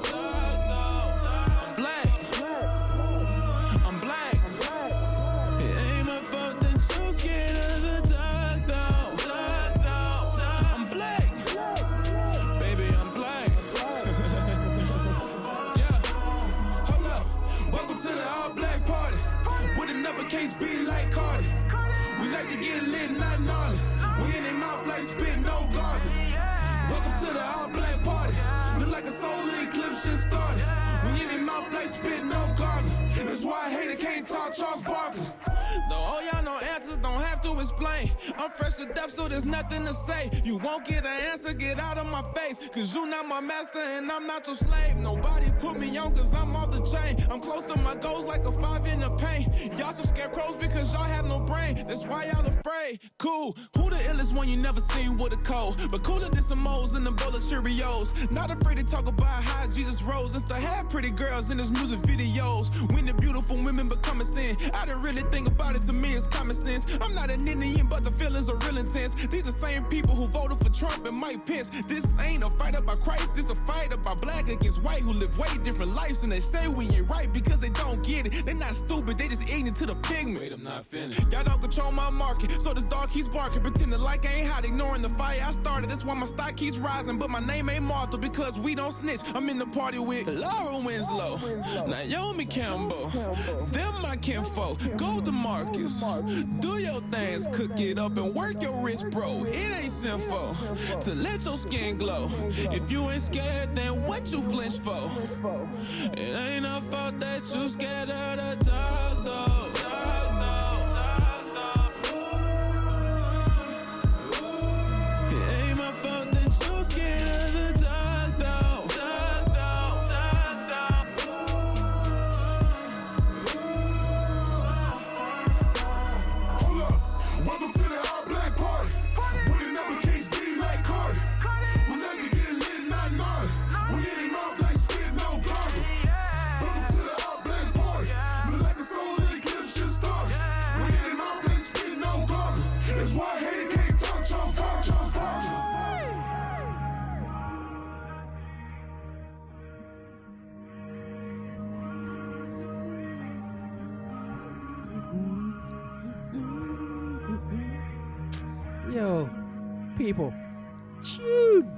Case be like Cardi. We like to get lit, not gnarly. We in their mouth like spit, no gargle. Welcome to the all black party. Look like a solar eclipse just started. We in their mouth like spit, no gargle. That's why I hate it, can't talk Charles Barkley. Though all y'all know answers, don't have to explain. I'm fresh to death, so there's nothing to say. You won't get an answer, get out of my face. Cause you not my master and I'm not your slave. Nobody put me on cause I'm off the chain. I'm close to my goals like a 5 in the paint. Y'all some scarecrows because y'all have no brain. That's why y'all afraid. Cool, who the illest one you never seen with a cold? But cooler than some moles in the bowl of Cheerios. Not afraid to talk about how Jesus rose. It's to have pretty girls in his music videos. When the beautiful women become a sin. I didn't really think about it, to me it's common sense. I'm not an Indian, but the feelings are real intense. These are the same people who voted for Trump and Mike Pence. This ain't a fight about Christ, it's a fight about black against white who live way different lives. And they say we ain't right because they don't get it. They're not stupid, they just ignorant to the pigment. Wait, I'm not finished. Y'all don't control my market, so this dog keeps barking. Pretending like I ain't hot, ignoring the fire I started. That's why my stock keeps rising, but my name ain't Martha because we don't snitch. I'm in the party with Laura Winslow, Naomi Campbell. Them my kinfolk. Go to Marcus. Do your things, cook it up and work your wrist, bro. It ain't sinful to let your skin glow. If you ain't scared, then what you flinch for? It ain't a fault that you scared of the dark, though. It ain't my fault that you scared of the dark, though. Hold up, welcome to the all black party. Would it never case be like Cardi? We like to get lit, not gnarly. We in their mouth like spit, no gargle. Welcome to the all black party. Look like a solar eclipse just started. We in their mouth like spit, no gargle. That's why I hate it, can't talk Charles Barkley. Yo, people, tune.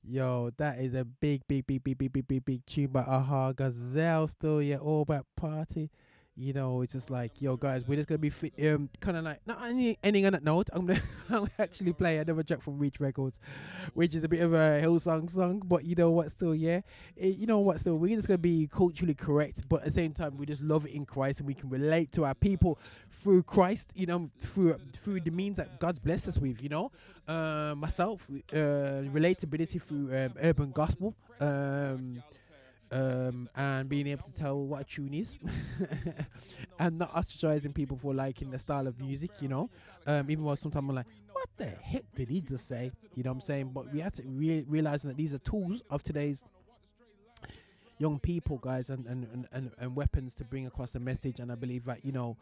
Yo, that is a big tune by Aha Gazelle. Still, yeah, all about party. You know, it's just like, yo, guys, we're just gonna be kind of like not ending on that note. I'm gonna actually play another track from Reach Records, which is a bit of a Hillsong song, but you know what? Still, yeah, you know what? Still, we're just gonna be culturally correct, but at the same time, we just love it in Christ, and we can relate to our people through Christ. You know, through the means that God's blessed us with. You know, myself, relatability through urban gospel. And being able to tell what a tune is and not ostracizing people for liking the style of music, you know, even though sometimes I'm like, what the heck did he just say, you know what I'm saying? But we have to realizing that these are tools of today's young people, guys, and weapons to bring across a message. And I believe that, you know,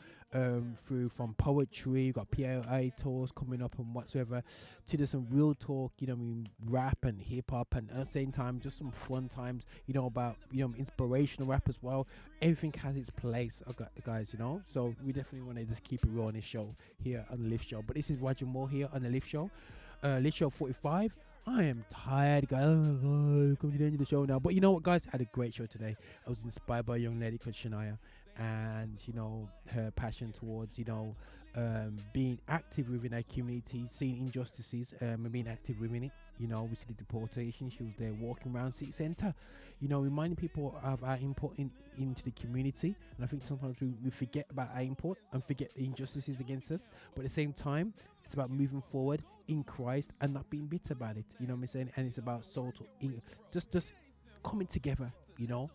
through from poetry, you've got PLI tours coming up and whatsoever, to there's some real talk, you know, I mean, rap and hip hop, and at the same time just some fun times, you know, about, you know, inspirational rap as well. Everything has its place, guys, you know. So we definitely want to just keep it real on this show here on the Lift Show. But this is Roger Moore here on the Lift Show, Lift Show 45. I am tired, guys. Coming to the end of the show now. But you know what, guys? I had a great show today. I was inspired by a young lady called Shania, and, you know, her passion towards, you know, being active within our community, seeing injustices, and being active within it. You know, we see the deportation. She was there walking around city centre, you know, reminding people of our input into the community. And I think sometimes we forget about our input and forget the injustices against us. But at the same time, it's about moving forward in Christ and not being bitter about it. You know what I'm saying? And it's about just coming together, you know.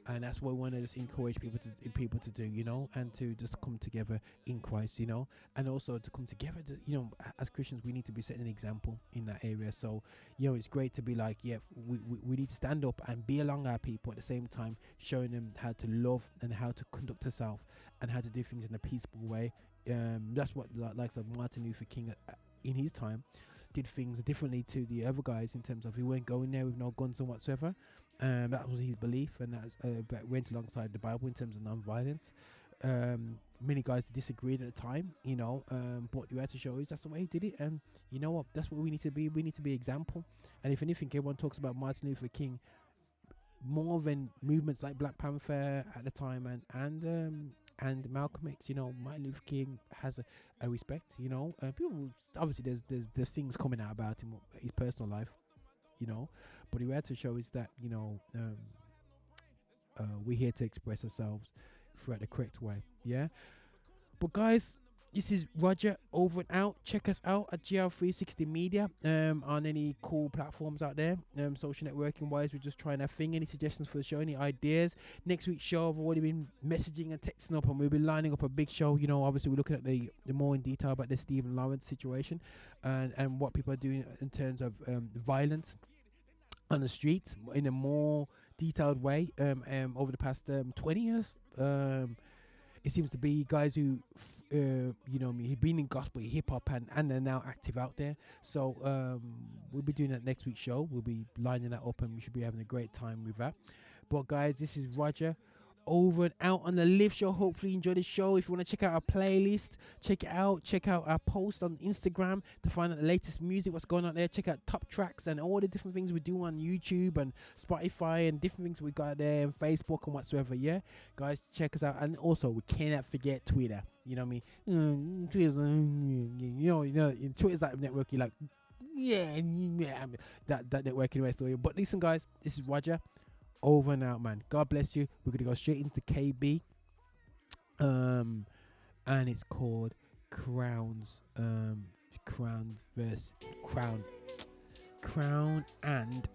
And that's what we want to just encourage people to do, you know, and to just come together in Christ, you know, and also to come together to, you know, as Christians, we need to be setting an example in that area. So, you know, it's great to be like, yeah, we need to stand up and be along our people at the same time, showing them how to love and how to conduct ourselves and how to do things in a peaceful way. That's what likes of Martin Luther King in his time did things differently to the other guys in terms of he weren't going there with no guns and whatsoever. That was his belief, and that went alongside the Bible in terms of non-violence. Many guys disagreed at the time, you know, but you had to show is that's the way he did it, and you know what, that's what we need to be. We need to be example. And if anything, everyone talks about Martin Luther King more than movements like Black Panther at the time and Malcolm X. You know, Martin Luther King has a respect. You know, people obviously there's things coming out about him, his personal life. You know, but he had to show is that, you know, we're here to express ourselves throughout the correct way. Yeah. But guys, this is Roger over and out. Check us out at GR360 Media on any cool platforms out there. Social networking wise, we're just trying our thing. Any suggestions for the show, any ideas? Next week's show, I've already been messaging and texting up, and we'll be lining up a big show. You know, obviously we're looking at the more in detail about the Stephen Lawrence situation and what people are doing in terms of violence on the streets in a more detailed way over the past 20 years. It seems to be guys who, you know, he've been in gospel, hip hop, and they're now active out there. So we'll be doing that next week's show. We'll be lining that up, and we should be having a great time with that. But guys, this is Roger over and out on the Live Show. Hopefully you enjoy the show. If you want to check out our playlist, check it out. Check out our post on Instagram to find out the latest music, what's going on there. Check out top tracks and all the different things we do on YouTube and Spotify and different things we got there and Facebook and whatsoever. Yeah, guys, check us out. And also, we cannot forget Twitter. You know what I mean? Twitter's, you know, in Twitter's like network. You're like, yeah, that networking anyway. So, but listen, guys, this is Roger. Over and out, man. God bless you. We're gonna go straight into KB, and it's called Crowns. Crown versus Crown and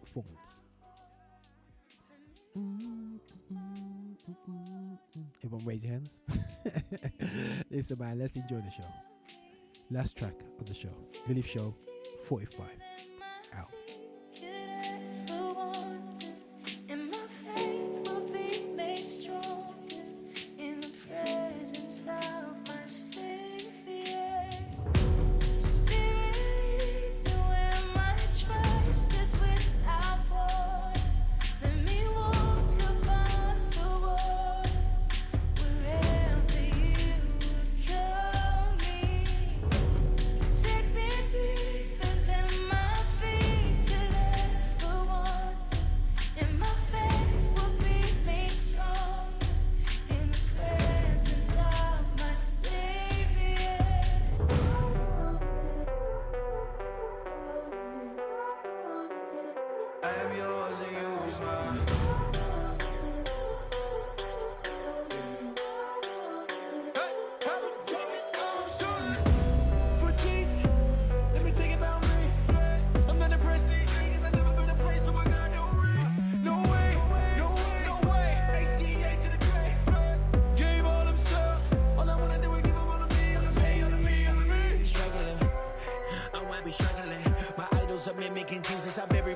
Thorns. Everyone, raise your hands. Listen, man. Let's enjoy the show. Last track of the show. The Live Show 45. Out.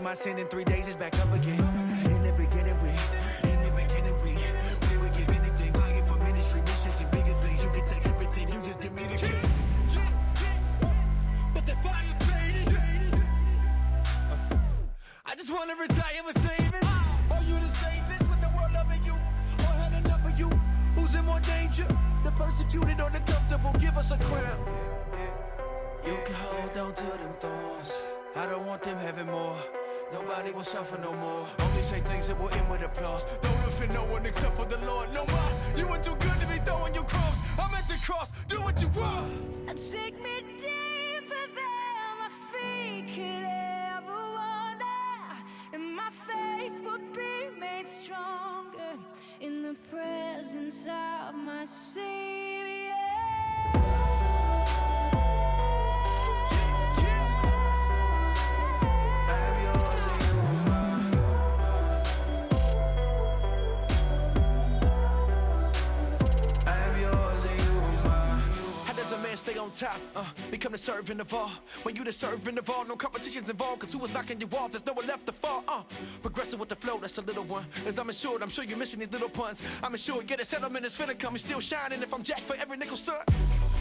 My sin in 3 days is back up again. In the beginning we would give anything. Lying for ministry, missions, and bigger things. You can take everything, you just give me the key. But the fire faded. I just wanna retire for saving. Are you the safest with the world loving you? Or had enough of you? Who's in more danger? The persecuted or the comfortable? Give us a crown. You can hold on to them thorns. I don't want them having more. Nobody will suffer no more. Only say things that will end with applause. Don't offend no one except for the Lord. No mas. You were too good to be throwing your crumbs. I'm at the cross, do what you want. Take me deeper than my feet could ever wander, and my faith would be made stronger in the presence of my Savior. Stay on top, become the servant of all. When you the servant of all, no competitions involved, cause who was knocking you off, there's no one left to fall, Progressive with the flow, that's a little one. As I'm assured, I'm sure you're missing these little puns. I'm assured, yeah, the settlement is finna come, you're still shining if I'm jacked for every nickel, son.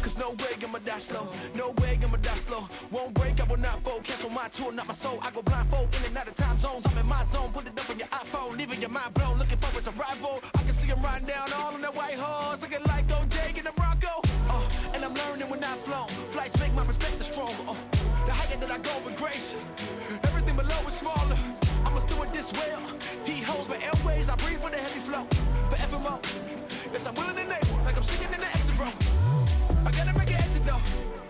Cause no way I'ma die slow, no way I'ma die slow. Won't break, I will not fold, cancel my tour, not my soul. I go blindfold, in and out of time zones, I'm in my zone. Put it up on your iPhone, leaving your mind blown, looking for his arrival. I can see him riding down all on that white horse, looking like OJ in the Bronco. And I'm learning when I've flown. Flights make my respect the stronger. The higher that I go with grace, everything below is smaller. I must do it this well. He holds my airways, I breathe with a heavy flow. Forevermore. Yes, I'm willing and able, like I'm singing in the exit row. I gotta make an exit though.